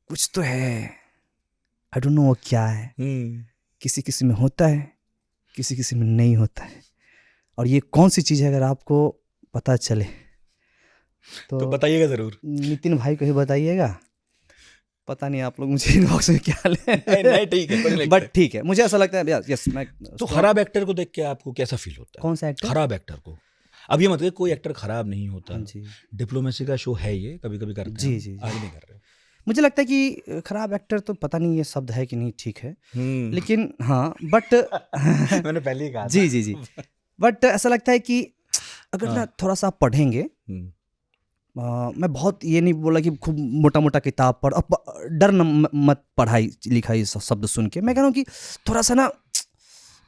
कुछ तो है, आई डोंट नो वो क्या है। किसी किसी में होता है, किसी किसी में नहीं होता है। और ये कौन सी चीज़ है, अगर आपको पता चले तो बताइएगा ज़रूर। नितिन भाई को ही बताइएगा। पता नहीं आप लोग मुझे इनबॉक्स में क्या ले। नहीं, ठीक है, बट ठीक है, मुझे ऐसा लगता है यस। मैं तो खराब एक्टर को देख के आपको कैसा फील होता है? कौन सा एक्टर? खराब एक्टर को। अब ये मतलब कोई एक्टर खराब नहीं होता जी। डिप्लोमेसी का शो है, ये कभी कभी करते हैं। जी। आगे नहीं कर रहे। मुझे लगता है कि खराब एक्टर तो पता नहीं ये शब्द है कि नहीं, ठीक है, लेकिन हाँ, बट मैंने पहले ही कहा जी बट ऐसा लगता है कि अगर ना थोड़ा सा आप पढ़ेंगे, मैं बहुत ये नहीं बोला कि खूब मोटा मोटा किताब पढ़, डर न मत पढ़ाई लिखाई शब्द सुन के। मैं कह रहा हूँ कि थोड़ा सा ना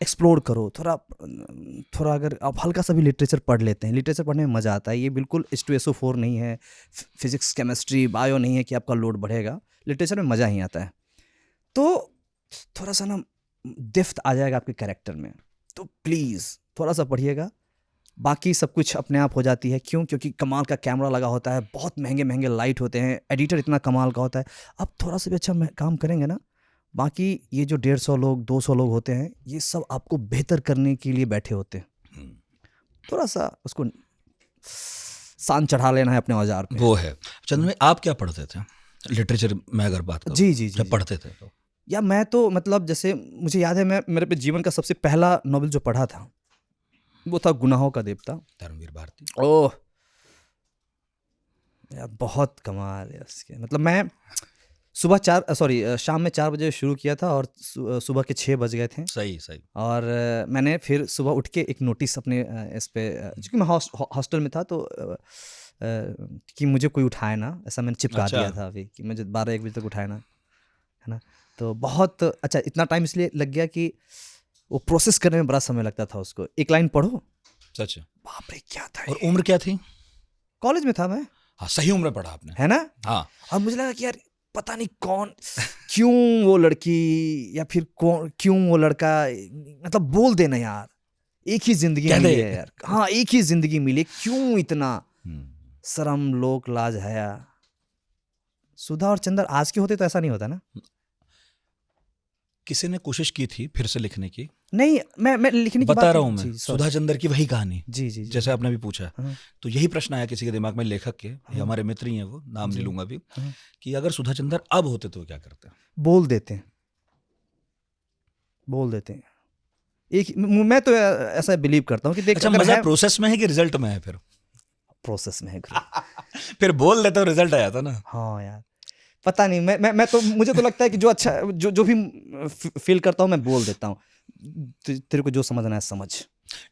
एक्सप्लोर करो थोड़ा। थोड़ा अगर आप हल्का सा भी लिटरेचर पढ़ लेते हैं, लिटरेचर पढ़ने में मज़ा आता है। ये बिल्कुल H2SO4 नहीं है, फिजिक्स केमिस्ट्री बायो नहीं है कि आपका लोड बढ़ेगा। लिटरेचर में मज़ा ही आता है। तो थोड़ा सा ना डेप्थ आ जाएगा आपके कैरेक्टर में। तो प्लीज़ थोड़ा सा पढ़िएगा, बाकी सब कुछ अपने आप हो जाती है। क्यों? क्योंकि कमाल का कैमरा लगा होता है, बहुत महंगे महंगे लाइट होते हैं, एडिटर इतना कमाल का होता है। आप थोड़ा सा भी अच्छा काम करेंगे ना, बाकी ये जो 150 लोग 200 लोग होते हैं, ये सब आपको बेहतर करने के लिए बैठे होते हैं। थोड़ा सा उसको सान चढ़ा लेना है अपने औजार पे। वो है। चंदन भाई, आप क्या पढ़ते थे लिटरेचर में अगर बात करूं? जी जी जी जब जी। पढ़ते थे तो या मैं तो मतलब जैसे मुझे याद है, मैं मेरे पे जीवन का सबसे पहला नॉवेल जो पढ़ा था वो था गुनाहों का देवता। धर्मवीर भारती। ओह यार बहुत कमाल है उसके। मतलब मैं शाम में 4 बजे शुरू किया था और सुबह के 6 बज गए थे। सही सही। और मैंने फिर सुबह उठ के एक नोटिस अपने इस पे, क्योंकि मैं हॉस्टल में था, तो कि मुझे कोई उठाए ना, ऐसा मैंने चिपका अच्छा। दिया था अभी कि मुझे 12-1 बजे तक उठाए ना, है ना। तो बहुत अच्छा इतना टाइम इसलिए लग गया कि वो प्रोसेस करने में बड़ा समय लगता था उसको। एक लाइन पढ़ो, सच है। बाप रे क्या था और ये। उम्र क्या थी? कॉलेज में था मैं, हाँ, सही उम्र पढ़ा आपने। है ना। हाँ। और मुझे लगा कि यार पता नहीं कौन, क्यों वो लड़की या फिर क्यों वो लड़का, मतलब बोल देना यार, एक ही जिंदगी कह मिली दे। है यार। हाँ एक ही जिंदगी मिली, क्यों इतना हम्म। शर्म लोक लाज हया। सुधा और चंदर आज के होते तो ऐसा नहीं होता ना। किसी ने कोशिश की थी फिर से लिखने की। नहीं मैं लिखने की बता बात रहा हूँ जी, मैं, sorry। सुधा चंद्र की वही कहानी, जी जी जी। जैसे आपने भी पूछा। हाँ, तो यही प्रश्न आया किसी के दिमाग में, लेखक के, ये हाँ। हमारे मित्र ही हैं, वो नाम नहीं जी। लूंगा अभी, हाँ। कि अगर सुधा चंद्र अब होते तो क्या करते? बोल देते हैं, बोल देते हैं। एक मैं तो ऐसा बिलीव करता हूँ कि देख अच्छा, अगर मजा है प्रोसेस में है कि रिजल्ट में है? फिर प्रोसेस में है गुरु। फिर बोल देते तो रिजल्ट आया था ना। हाँ यार पता नहीं, मैं तो मुझे तो लगता है कि जो अच्छा जो भी फील करता हूँ मैं बोल देता हूँ। तेरे को जो समझना है समझ।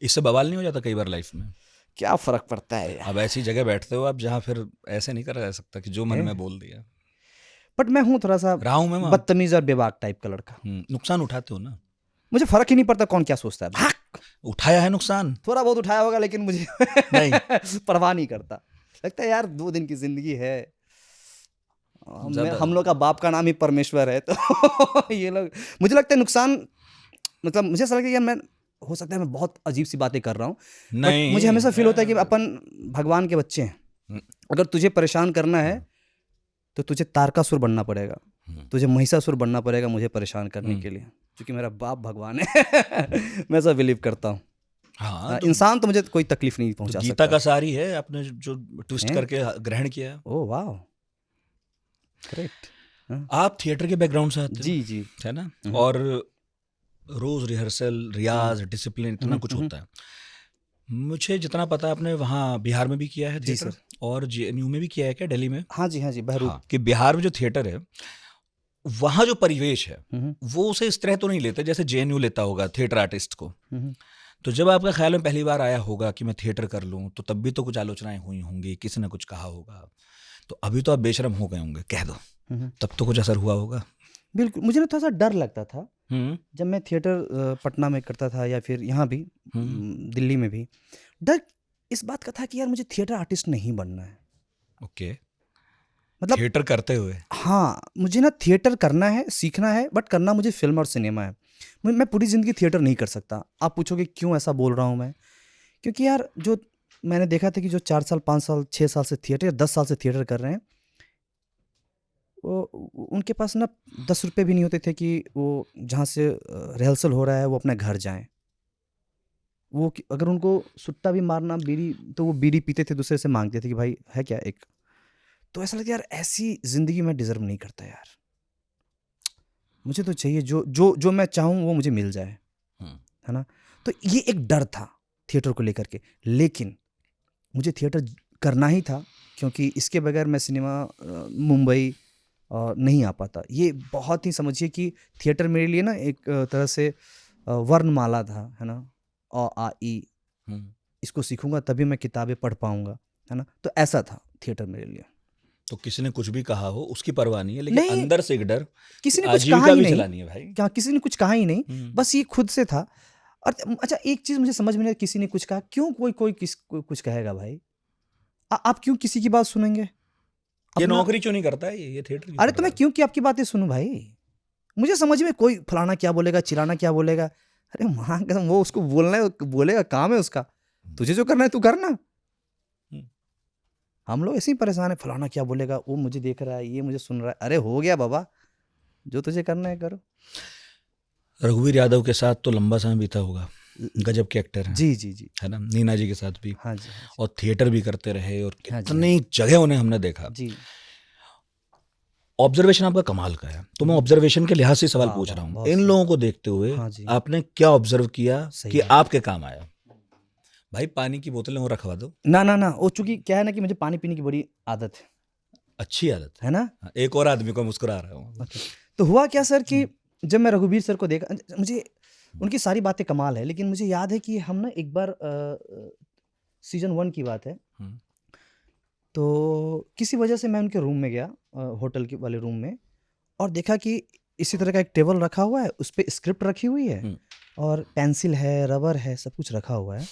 इससे बवाल नहीं हो जाता कई बार लाइफ में? क्या फर्क पड़ता है यार। अब ऐसी जगह बैठते हो आप जहाँ फिर ऐसे नहीं करा जा सकता कि जो मन में बोल दिया। बट मैं हूँ थोड़ा सा रहा हूं मैं वहाँ। बदतमीज और बेबाक टाइप का लड़का। नुकसान उठाते हो ना? मुझे फर्क ही नहीं पड़ता कौन क्या सोचता है, भाग। उठाया है नुकसान? थोड़ा बहुत उठाया होगा लेकिन मुझे नहीं। परवाह नहीं करता। लगता है यार 2 दिन की जिंदगी है। ज्यादा हम लोग का बाप का नाम ही परमेश्वर है, तो ये लोग, मुझे लगता है नुकसान, मतलब मुझे ऐसा लगता है यार मैं, हो सकता है मैं बहुत अजीब सी बातें कर रहा हूँ, बट नहीं। मुझे हमेशा फील होता है कि अपन भगवान के बच्चे हैं। हम्म। अगर तुझे परेशान करना है तो तुझे तारकासुर बनना पड़ेगा, तुझे महिषासुर बनना पड़ेगा मुझे परेशान करने के लिए, क्योंकि मेरा बाप भगवान है। मैं ऐसा बिलीव करता हूँ। हाँ, इंसान तो मुझे कोई तकलीफ नहीं पहुंचा तो सकता। गीता का सार ही है, आपने जो ट्विस्ट करके ग्रहण किया है। ओह वाह, करेक्ट। आप थिएटर के बैकग्राउंड से आते हो, जी जी, है ना, और रोज रिहर्सल, रियाज, डिसिप्लिन इतना कुछ होता है। मुझे जितना पता है आपने वहाँ बिहार में भी किया है थिएटर, और JNU में भी किया है क्या, दिल्ली में? हाँ जी बहरूप। हाँ, कि बिहार में जो थिएटर है वहाँ जो परिवेश है वो उसे इस तरह तो नहीं लेते जैसे JNU लेता होगा थिएटर आर्टिस्ट को। तो जब आपका ख्याल में पहली बार आया होगा कि मैं थिएटर कर लूँ, तो तब भी तो कुछ आलोचनाएं हुई होंगी, किसी ने कुछ कहा होगा। तो अभी तो आप बेशरम हो गए होंगे, कह दो, तब तो कुछ असर हुआ होगा। बिल्कुल, मुझे ना थोड़ा सा डर लगता था जब मैं थिएटर पटना में करता था या फिर यहाँ भी दिल्ली में भी। डर इस बात का था कि यार मुझे थिएटर आर्टिस्ट नहीं बनना है। ओके, मतलब थिएटर करते हुए? हाँ, मुझे ना थिएटर करना है, सीखना है, बट करना मुझे फिल्म और सिनेमा है। मैं पूरी ज़िंदगी थिएटर नहीं कर सकता। आप पूछोगे क्यों ऐसा बोल रहा हूँ मैं? क्योंकि यार जो मैंने देखा था कि जो 4 साल 5 साल 6 साल से थिएटर या 10 साल से थिएटर कर रहे हैं, वो उनके पास ना 10 रुपये भी नहीं होते थे कि वो जहाँ से रिहर्सल हो रहा है वो अपने घर जाएं। वो अगर उनको सुट्टा भी मारना बीड़ी, तो वो बीड़ी पीते थे, दूसरे से मांगते थे कि भाई है क्या एक। तो ऐसा लगता है यार ऐसी ज़िंदगी मैं डिज़र्व नहीं करता यार। मुझे तो चाहिए जो जो जो मैं चाहूँ वो मुझे मिल जाए, है ना। तो ये एक डर था थिएटर को लेकर के, लेकिन मुझे थिएटर करना ही था क्योंकि इसके बगैर मैं सिनेमा मुंबई नहीं आ पाता। ये बहुत ही समझिए कि थिएटर मेरे लिए ना एक तरह से वर्णमाला था, है ना। अ आ ई, इसको सीखूंगा तभी मैं किताबें पढ़ पाऊंगा, है ना। तो ऐसा था थिएटर मेरे लिए। तो किसी ने कुछ भी कहा हो उसकी परवाह नहीं है, लेकिन नहीं, अंदर से एक डर, किसी ने कुछ कहा ही नहीं चलानी है भाई। क्या, किसी ने कुछ कहा ही नहीं, बस ये खुद से था। और अच्छा एक चीज़ मुझे समझ में नहीं, किसी ने कुछ कहा, क्यों कोई कुछ कहेगा भाई? आप क्यों किसी की बात सुनेंगे? ये अपना नौकरी क्यों नहीं करता है, ये थिएटर क्यों अरे कर तो रहा मैं है? क्यों आपकी बातें सुनूं भाई? मुझे समझ में कोई फलाना क्या बोलेगा, चिल्लाना क्या बोलेगा। अरे माँ कसम, वो उसको बोलना है, बोलेगा, काम है उसका। तुझे जो करना है तू करना। हम्म। हम लोग ऐसे ही परेशान है, फलाना क्या बोलेगा, वो मुझे देख रहा है, ये मुझे सुन रहा है। अरे हो गया बाबा, जो तुझे करना है करो। रघुवीर यादव के साथ तो लंबा समय बीता होगा, गजब के एक्टर हैं, जी जी जी। है ना? नीना जी के साथ भी, हाँ जी, हाँ जी, और थिएटर भी करते रहे, और हाँ जी, कितनी जगह उन्हें हमने देखा। जी। ऑब्जर्वेशन आपका कमाल का है, तो मैं ऑब्जर्वेशन के लिहाज से सवाल वाह पूछ वाह, रहा हूँ। बहुत इन सही। लोगों को देखते हुए हाँ जी, आपने क्या ऑब्जर्व किया सही कि बात। आपके काम आया? भाई पानी की बोतलें वो रखवा दो, ना ना ना, वो चूंकि क्या है ना कि मुझे पानी पीने की बड़ी आदत अच्छी आदत है। है ना। हाँ, एक और आदमी को मुस्कुरा रहा हूँ। ओके। तो हुआ क्या सर कि जब मैं रघुवीर सर को देखा, मुझे उनकी सारी बातें कमाल है, लेकिन मुझे याद है कि हम ना एक बार सीजन 1 की बात है, हम्म, तो किसी वजह से मैं उनके रूम में गया, होटल के वाले रूम में, और देखा कि इसी तरह का एक टेबल रखा हुआ है, उस पर स्क्रिप्ट रखी हुई है, हम्म, और पेंसिल है, रबर है, सब कुछ रखा हुआ है,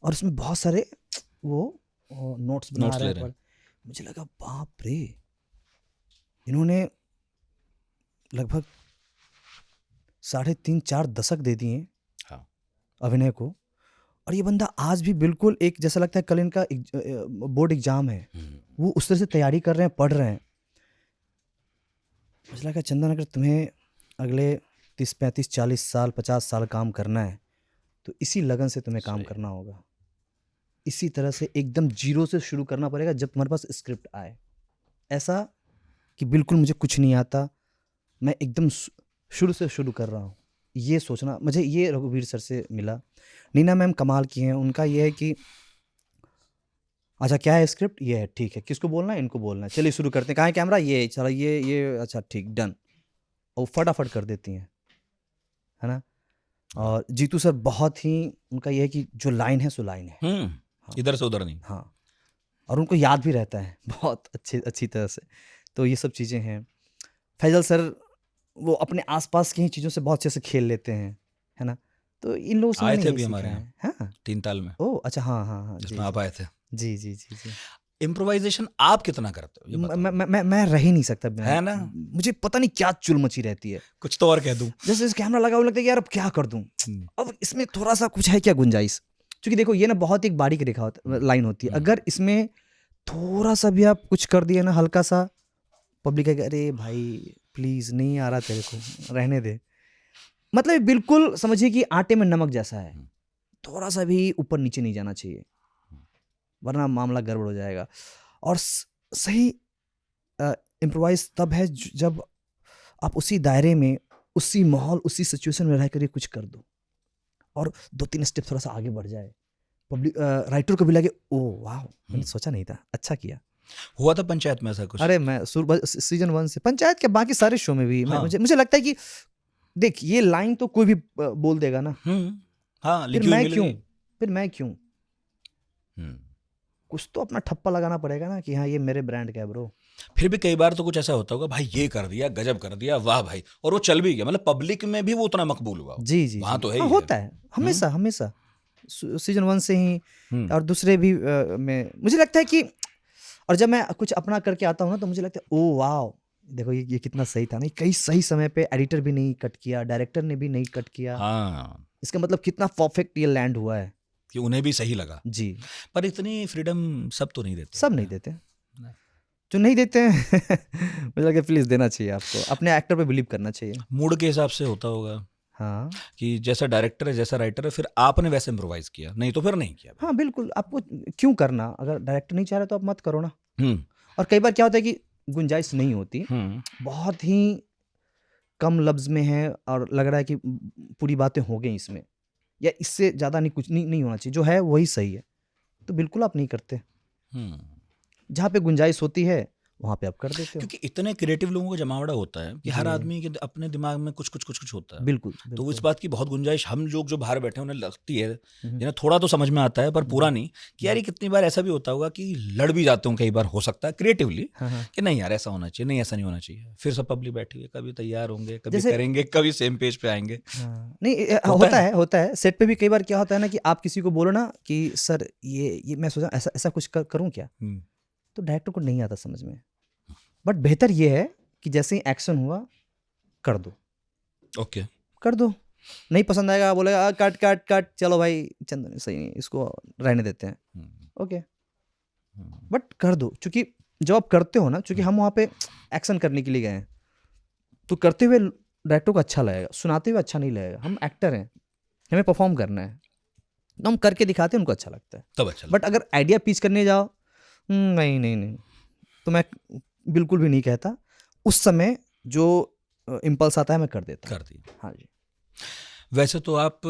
और उसमें बहुत सारे वो नोट्स बना नोट्स रहे ले हैं रहे पर। हैं। मुझे लगा बाप रे, इन्होंने लगभग 3.5-4 दशक दे दिए हाँ, अभिनय को, और ये बंदा आज भी बिल्कुल एक जैसा लगता है कल इनका बोर्ड एग्जाम है, वो उस तरह से तैयारी कर रहे हैं, पढ़ रहे हैं। मुझे लगा चंदन, अगर तुम्हें अगले 30-35-40 साल 50 साल काम करना है, तो इसी लगन से तुम्हें काम सही। करना होगा। इसी तरह से एकदम जीरो से शुरू करना पड़ेगा जब तुम्हारे पास स्क्रिप्ट आए। ऐसा कि बिल्कुल मुझे कुछ नहीं आता, मैं एकदम शुरू से शुरू कर रहा हूँ, ये सोचना मुझे ये रघुवीर सर से मिला। नीना मैम कमाल की हैं, उनका ये है कि अच्छा क्या है स्क्रिप्ट, ये है, ठीक है, किसको बोलना है, इनको बोलना है, चलिए शुरू करते हैं, कहाँ है कैमरा, ये चलो, ये अच्छा ठीक, डन, और फटाफट कर देती हैं, है ना। और जीतू सर बहुत ही, उनका ये है कि जो लाइन है सो लाइन है। हाँ इधर से उधर नहीं। हाँ, और उनको याद भी रहता है बहुत अच्छी तरह से। तो ये सब चीज़ें हैं। फैजल सर वो अपने आसपास की ही चीज़ों से बहुत अच्छे से खेल लेते हैं, है ना। तो इन लोगों से आए मैंने थे यही अभी सीखा हमारे है। यहाँ हाँ, 3 ताल में, ओह अच्छा, हाँ हाँ हाँ, जी जिसमें आप जी आए थे। जी जी जी जी। इम्प्रोवाइजेशन आप कितना करते हो, ये बताओ। मैं रह ही नहीं सकता बिना, है ना? मुझे पता नहीं क्या चुल मची रहती है। कुछ तो और कह दूं। जैसे कैमरा लगा हुआ लगता है कि यार अब क्या कर दूं, अब इसमें थोड़ा सा कुछ है क्या गुंजाइश। क्योंकि देखो ये ना बहुत एक बारीक रेखा होता, लाइन होती है, अगर इसमें थोड़ा सा भी आप कुछ कर दिए ना हल्का सा, पब्लिक है अरे भाई प्लीज नहीं आ रहा तेरे को, रहने दे। मतलब बिल्कुल समझिए कि आटे में नमक जैसा है, थोड़ा सा भी ऊपर नीचे नहीं जाना चाहिए, वरना मामला गड़बड़ हो जाएगा। और सही इम्प्रोवाइज तब है जब आप उसी दायरे में, उसी माहौल, उसी सिचुएशन में रह कर कुछ कर दो, और 2-3 स्टेप थोड़ा सा आगे बढ़ जाए, पब्लिक राइटर को भी लगे ओ वाह, मैंने सोचा नहीं था, अच्छा किया। हुआ था पंचायत में ऐसा कुछ? अरे मैं सीजन 1 से, पंचायत के बाकी सारे शो में भी हाँ। मुझे लगता है कि देख ये लाइन तो कोई भी बोल देगा ना, हाँ, फिर लिखी हुई मैं मिल क्यों, गई। फिर मैं क्यों, कुछ तो अपना ठप्पा लगाना पड़ेगा ना कि हाँ ये मेरे ब्रांड का है ब्रो। फिर भी कई बार तो कुछ ऐसा होता होगा, भाई ये कर दिया, गजब कर दिया, वाह भाई, और वो चल भी गया, मतलब पब्लिक में भी वो उतना मकबूल हुआ। जी जी वहां जी, तो है हाँ ही होता है हमेशा हमेशा, सीजन 1 से ही और दूसरे भी में मुझे लगता है कि, और जब मैं कुछ अपना करके आता हूँ ना तो मुझे लगता है ओ वाह, देखो ये कितना सही था, नहीं कई सही समय पे एडिटर भी नहीं कट किया, डायरेक्टर ने भी नहीं कट किया, हाँ, इसका मतलब कितना परफेक्ट ये लैंड हुआ है। कि उन्हें भी सही लगा। जी, पर इतनी फ्रीडम सब तो नहीं देते। सब नहीं देते, जो नहीं देते हैं मुझे लगता है प्लीज देना चाहिए, आपको अपने एक्टर पे बिलीव करना चाहिए। मूड के हिसाब से होता होगा हाँ कि जैसा डायरेक्टर है, जैसा राइटर है, फिर आपने वैसे इम्प्रोवाइज किया, नहीं तो फिर नहीं किया। हाँ बिल्कुल, आपको क्यों करना, अगर डायरेक्टर नहीं चाह रहा तो आप मत करो ना। हम्म और कई बार क्या होता है कि गुंजाइश नहीं होती, बहुत ही कम लफ्ज में है और लग रहा है कि पूरी बातें हो गई इसमें, या इससे ज़्यादा नहीं, कुछ नहीं होना चाहिए, जो है वही सही है, तो बिल्कुल आप नहीं करते। जहाँ पे गुंजाइश होती है वहाँ पे आप कर देते हो। क्योंकि इतने क्रिएटिव लोगों का जमावड़ा होता है कि हर आदमी के अपने दिमाग में कुछ होता है। बिल्कुल तो बिल्कुल। इस बात की बहुत गुंजाइश हम लोग जो बाहर बैठे हैं उन्हें लगती है, हम्म, जिन्हें थोड़ा तो समझ में आता है पर पूरा नहीं, कि यार ये कितनी बार ऐसा भी होता होगा कि लड़ भी जाते हो कई बार, हो सकता है क्रिएटिवली, हाँ हाँ। कि नहीं यार ऐसा होना चाहिए, नहीं ऐसा नहीं होना चाहिए, फिर सब पब्लिक बैठी हुई है, कभी तैयार होंगे, कभी जैसे करेंगे, कभी सेम पेज पे आएंगे। हाँ, नहीं होता है। होता है सेट पे भी कई बार क्या होता है ना कि आप किसी को बोलो ना कि सर ये मैं सोचा ऐसा ऐसा कुछ करूं क्या, हम्म, तो डायरेक्टर को नहीं आता समझ में। बट बेहतर ये है कि जैसे ही एक्शन हुआ कर दो, ओके। कर दो। नहीं पसंद आएगा बोलेगा कट कट कट, चलो भाई चंदन सही नहीं, इसको रहने देते हैं, हम्म, ओके। हम्म, बट कर दो, क्योंकि जब आप करते हो ना, क्योंकि हम वहाँ पे एक्शन करने के लिए गए हैं, तो करते हुए डायरेक्टर को अच्छा लगेगा, सुनाते हुए अच्छा नहीं लगेगा। हम एक्टर हैं, हमें परफॉर्म करना है, तो हम करके दिखाते हैं, उनको अच्छा लगता है। तब अच्छा बट अगर आइडिया पिच करने जाओ, नहीं नहीं नहीं, तो मैं बिल्कुल भी नहीं कहता। उस समय जो इम्पल्स आता है मैं कर देता हूँ। कर दिया। हाँ जी। वैसे तो आप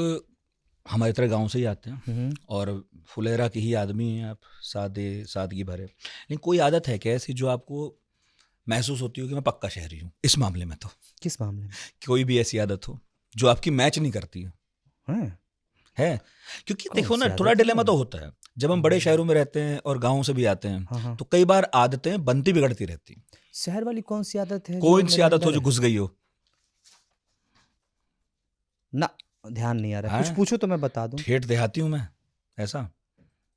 हमारी तरह गांव से ही आते हैं हम्म। और फुलेरा के ही आदमी हैं आप, सादे सादगी भरे, लेकिन कोई आदत है क्या ऐसी जो आपको महसूस होती हो कि मैं पक्का शहरी हूँ इस मामले में? तो किस मामले में कोई भी ऐसी आदत हो जो आपकी मैच नहीं करती है? क्योंकि कौन देखो सी ना, थोड़ा आदत है? डिलेमा तो होता है जब हम बड़े शहरों में रहते हैं और गाँव से भी आते हैं, हाँ हाँ। तो कई बार आदतें बनती बिगड़ती रहती हैं। शहर वाली कौन सी आदत है जो कोई सी मेरे आदत हो अंदर जो है? घुस गई हो? ना, ध्यान नहीं आ रहा है। कुछ हाँ, पूछो तो मैं बता दूं। ठेठ देहाती हूँ मैं, ऐसा,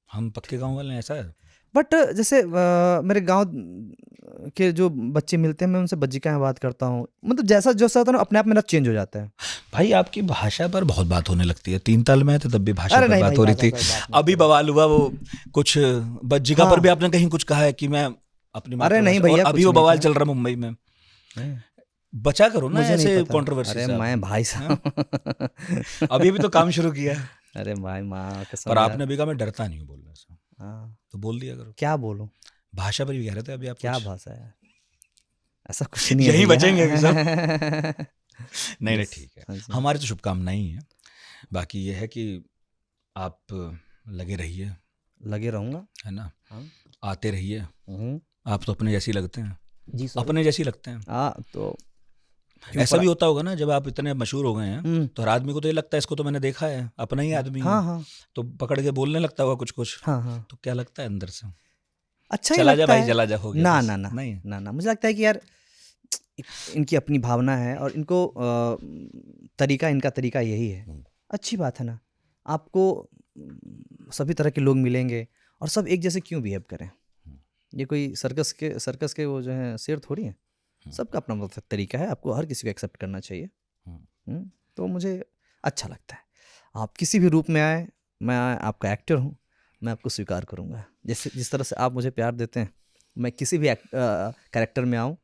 हम पक्के गाँव वाले हैं, ऐसा है। बट जैसे मेरे गांव के जो बच्चे मिलते हैं, मैं उनसे बज्जिकाएं बात करता हूँ, मतलब जैसा जैसा होता है ना, अपने आप मेरा चेंज हो जाता है। भाई आपकी भाषा पर बहुत बात होने लगती है, 3 ताल में थे तब भी भाषा अरे पर नहीं बात भाई, हो रही भाषा थी। पर बात मत अभी करो। बवाल हुआ वो कुछ बज्जिका पर भी हाँ। आपने कहीं कुछ कहा है कि मैं अपनी अरे नहीं मातृभाषा, और भैया, अभी कुछ वो नहीं बवाल कहा। चल रहा मुंबई में। नहीं, बचा करो ना मुझे नहीं ऐसे पता। कंट्रोवर्सी अरे से आप। मैं भाई हाँ? साहब अभी भी तो काम शुरू किया है। अरे भाई माँ पर कसम यार। आपने भी कहा मैं डरता नहीं हूँ बोलने से, हाँ, तो बोल दिया करो। क्या बोलूं? भाषा पर भी कह रहे थे अभी आप क्या कुछ। भाषा है? ऐसा कुछ नहीं है यहीं भैया बचेंगे अभी सब। नहीं नहीं, यस। ठीक है, हाँ जी। हमारी तो शुभकामनाएं ही है। बाकी ये है कि आप लगे रहिए, लगे रहूंगा। है ना, हाँ। आते रहिए। हम्म। आप तो अपने जैसी लगते हैं, जी सॉरी। अपने जैसी लगते हैं। तो क्यों ऐसा पढ़ा? भी होता होगा ना, जब आप इतने मशहूर हो गए हैं हम्म। तो हर आदमी को तो ये लगता है इसको तो मैंने देखा है, अपना ही आदमी है, हाँ हाँ तो पकड़ के बोलने लगता होगा कुछ कुछ। हाँ हाँ। तो क्या लगता है अंदर से? अच्छा ही चला जा लगता भाई, है। चला जा, हो गया ना बस? ना ना नहीं। ना ना, मुझे लगता है कि यार इनकी अपनी भावना है, और इनको तरीका, इनका तरीका यही है। अच्छी बात है ना। आपको सभी तरह के लोग मिलेंगे, और सब एक जैसे क्यों बिहेव करें? ये कोई सर्कस के वो जो हैं शेर थोड़ी हैं। सबका अपना मतलब तरीका है, आपको हर किसी को एक्सेप्ट करना चाहिए। तो मुझे अच्छा लगता है, आप किसी भी रूप में आए, मैं आपका एक्टर हूँ, मैं आपको स्वीकार करूँगा। जैसे जिस तरह से आप मुझे प्यार देते हैं, मैं किसी भी कैरेक्टर में आऊँ,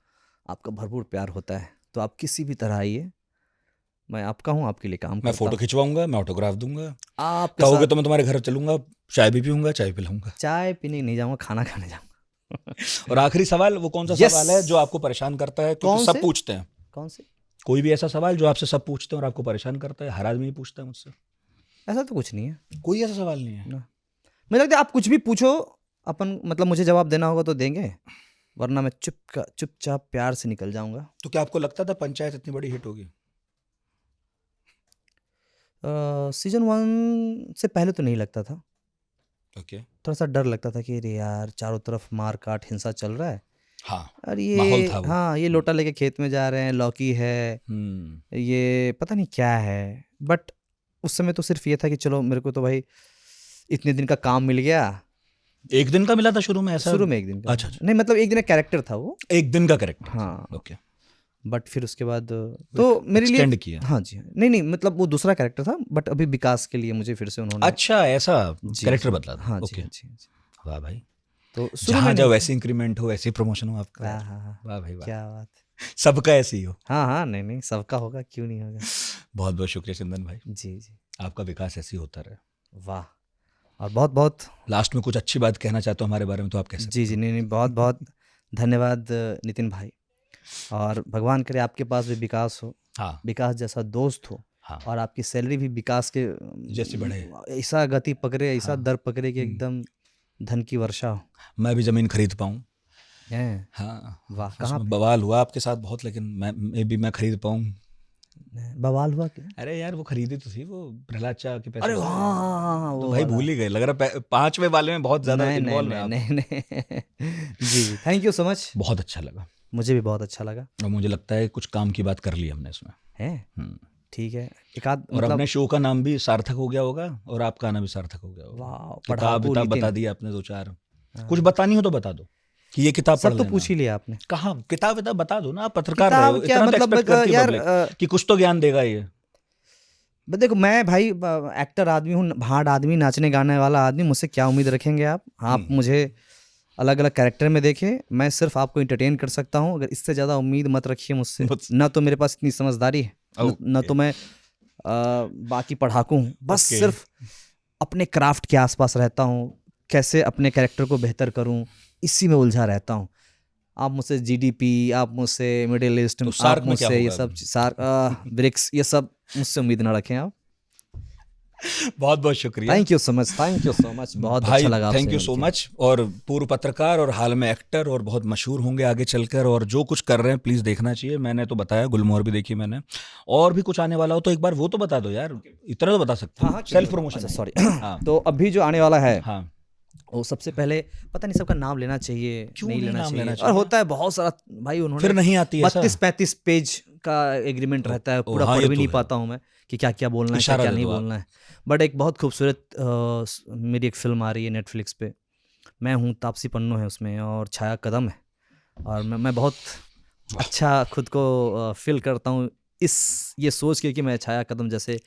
आपका भरपूर प्यार होता है। तो आप किसी भी तरह आइए, मैं आपका हूँ, आपके लिए काम मैं करता फोटो हूँ। खिंचवाऊंगा, मैं ऑटोग्राफ दूंगा, आपके कहोगे साथ तो मैं तुम्हारे घर चलूंगा, चाय भी पीऊंगा, चाय पिलाऊंगा। चाय पीने नहीं जाऊँगा, खाना खाने जाऊँगा। और आखिरी सवाल, वो कौन सा यस। सवाल है जो आपको परेशान करता है? क्योंकि कौन सब से? पूछते हैं। कौन से? कोई भी ऐसा सवाल जो आपसे सब पूछते हैं और आपको परेशान करता है? हर आदमी पूछता है मुझसे। ऐसा तो कुछ नहीं है कोई ऐसा सवाल नहीं है? ना। मुझे लगता है आप कुछ भी पूछो, अपन मतलब मुझे जवाब देना होगा तो देंगे, वरना मैं चुपचाप प्यार से निकल जाऊंगा। तो क्या आपको लगता था पंचायत इतनी बड़ी हिट होगी? सीजन 1 से पहले तो नहीं लगता था। ओके। थोड़ा सा डर लगता था कि अरे यार चारों तरफ मार काट हिंसा चल रहा है, हाँ, और माहौल ये था वो। हाँ ये लोटा लेके खेत में जा रहे हैं, लौकी है, ये पता नहीं क्या है। बट उस समय तो सिर्फ ये था कि चलो मेरे को तो भाई इतने दिन का काम मिल गया। एक दिन का मिला था शुरू में ऐसा? शुरू में एक दिन का। अच्छा। नहीं मतलब एक दिन का कैरेक्टर था वो। एक दिन का करेक्ट। हाँ। ओके। बट फिर उसके बाद तो मेरे लिए एक्सटेंड किया। हाँ जी, नहीं मतलब वो दूसरा कैरेक्टर था, बट अभी विकास के लिए मुझे फिर से उन्होंने अच्छा, ऐसा जी कैरेक्टर जी, बदला था? हाँ जी ओके। हाँ जी हाँ जी। वाह भाई, तो शुरू जहाँ में जाओ नहीं वैसे इंक्रीमेंट हो, वैसे प्रमोशन हो आपका। हाँ हाँ हाँ, वाह भाई वाह, क्या बात। सबका ऐसे ही हो। हाँ हाँ, नहीं सबका होगा, क्यों नहीं होगा। बहुत बहुत शुक्रिया चंदन भाई, जी जी। आपका विकास ऐसे ही होता रहे। वाह। और बहुत बहुत लास्ट में कुछ अच्छी बात कहना चाहते हो हमारे बारे में तो आप कह सकते जी जी, नहीं बहुत बहुत धन्यवाद नितिन भाई। और भगवान करे आपके पास भी विकास हो, हाँ विकास जैसा दोस्त हो, हाँ, और आपकी सैलरी भी विकास के जैसे बढ़े। ऐसा गति पकड़े, ऐसा हाँ। दर पकड़े कि एकदम धन की वर्षा हो। मैं भी ज़मीन खरीद पाऊँ, हैं? हाँ, वाह, कहाँ उसमें बवाल हुआ आपके साथ बहुत, लेकिन मैं खरीद पाऊँ। पे? बवाल हुआ क्या? अरे यार वो खरीदी तो थी वो प्रहलाद चा के पैसों अरे से। हाँ हाँ हाँ हाँ, तो वो भाई वाला। भूल ही गए, लग रहा है 5वें वाले में बहुत ज्यादा नहीं नहीं इन्वॉल्व है नहीं आप। नहीं नहीं जी जी, थैंक यू सो मच। बहुत अच्छा लगा, मुझे भी बहुत अच्छा लगा। और मुझे लगता है कुछ काम की बात कर ली हमने इसमें। है, हम्म। ठीक है, एक आध और मतलब अपने शो का नाम भी सार्थक हो गया होगा, और आपका आना भी सार्थक हो गया होगा। वाह, किताब पढ़ाकू विताब बता नितिन। दी आपने 2-4। हाँ। कुछ बतानी हो तो बता दो कि ये किताब पढ़ सब तो लेना। पूछ ही लिया आपने। कहाँ किताब विताब बता दो ना, आप पत्रकार रहे किताब हो, क्या इतना तो मतलब एक्सपेक्ट करती है यार पब्लिक कि कुछ तो ज्ञान देगा ये। देखो मैं भाई एक्टर आदमी हूँ, भाड़ आदमी, नाचने गाने वाला आदमी, मुझसे क्या उम्मीद रखेंगे आप मुझे अलग अलग कैरेक्टर में देखें, मैं सिर्फ आपको इंटरटेन कर सकता हूँ। अगर इससे ज़्यादा उम्मीद मत रखिए मुझसे। ना तो मेरे पास इतनी समझदारी है, न तो मैं बाकी पढ़ाकू हूँ। बस Okay. सिर्फ अपने क्राफ्ट के आसपास रहता हूँ, कैसे अपने कैरेक्टर को बेहतर करूँ, इसी में उलझा रहता हूँ। आप मुझसे जीडीपी, आप मुझसे मिडिल ईस्ट, तो आप सार्क में क्या मुझसे ये होगा सब अभी? सार्क ब्रिक्स, ये सब मुझसे उम्मीद ना रखें आप। बहुत बहुत शुक्रिया thank you so much, thank you so much, बहुत भाई, अच्छा लगा आपसे थैंक यू सो मिलके। मच। और पूर्व पत्रकार और हाल में एक्टर, और बहुत मशहूर होंगे आगे चलकर, और जो कुछ कर रहे हैं प्लीज देखना चाहिए। मैंने तो बताया, गुलमोहर भी देखी मैंने, और भी कुछ आने वाला हो तो एक बार वो तो बता दो यार, इतना तो बता सकते हो। Self promotion. अच्छा सॉरी। हाँ तो अभी जो आने वाला है, हाँ। वो सबसे पहले पता नहीं सबका नाम लेना चाहिए, क्यों नहीं नहीं लेना नाम चाहिए, लेना और चाहिए? होता है बहुत सारा भाई, उन्होंने फिर नहीं आती ऐसा? 32-35 पेज का एग्रीमेंट रहता है, पूरा हाँ, पढ़ ये भी तो नहीं है। पाता हूँ मैं कि क्या क्या बोलना है, क्या इशारा क्या दे नहीं दो आप। बोलना है। बट एक बहुत खूबसूरत मेरी एक फिल्म आ रही है नेटफ्लिक्स पे, मैं हूँ, तापसी पन्नू है उसमें, और छाया कदम है, और मैं बहुत अच्छा खुद को फील करता हूँ ये सोच के कि मैं छाया कदम जैसे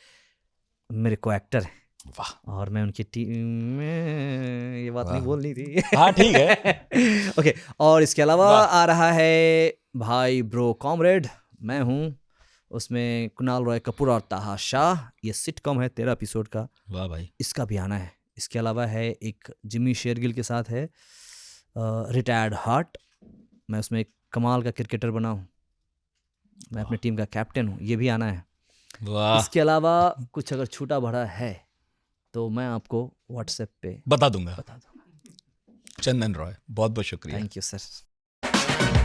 मेरे को एक्टर है, वाह, और मैं उनकी टीम में, ये बात नहीं वाह। बोलनी थी। हाँ ठीक है। ओके, और इसके अलावा वाह आ रहा है भाई ब्रो कॉमरेड, मैं हूँ उसमें, कुणाल रॉय कपूर और ताहा शाह, ये सिटकॉम है 13 एपिसोड का, वाह भाई। इसका भी आना है। इसके अलावा है एक जिमी शेरगिल के साथ है रिटायर्ड हार्ट, मैं उसमें एक कमाल का क्रिकेटर बना हूँ, मैं अपनी टीम का कैप्टन हूँ, ये भी आना है। वाह, इसके अलावा कुछ अगर छूटा बढ़ा है तो मैं आपको व्हाट्सएप पे बता दूंगा। बता दूंगा। चंदन रॉय, बहुत बहुत शुक्रिया। Thank you sir.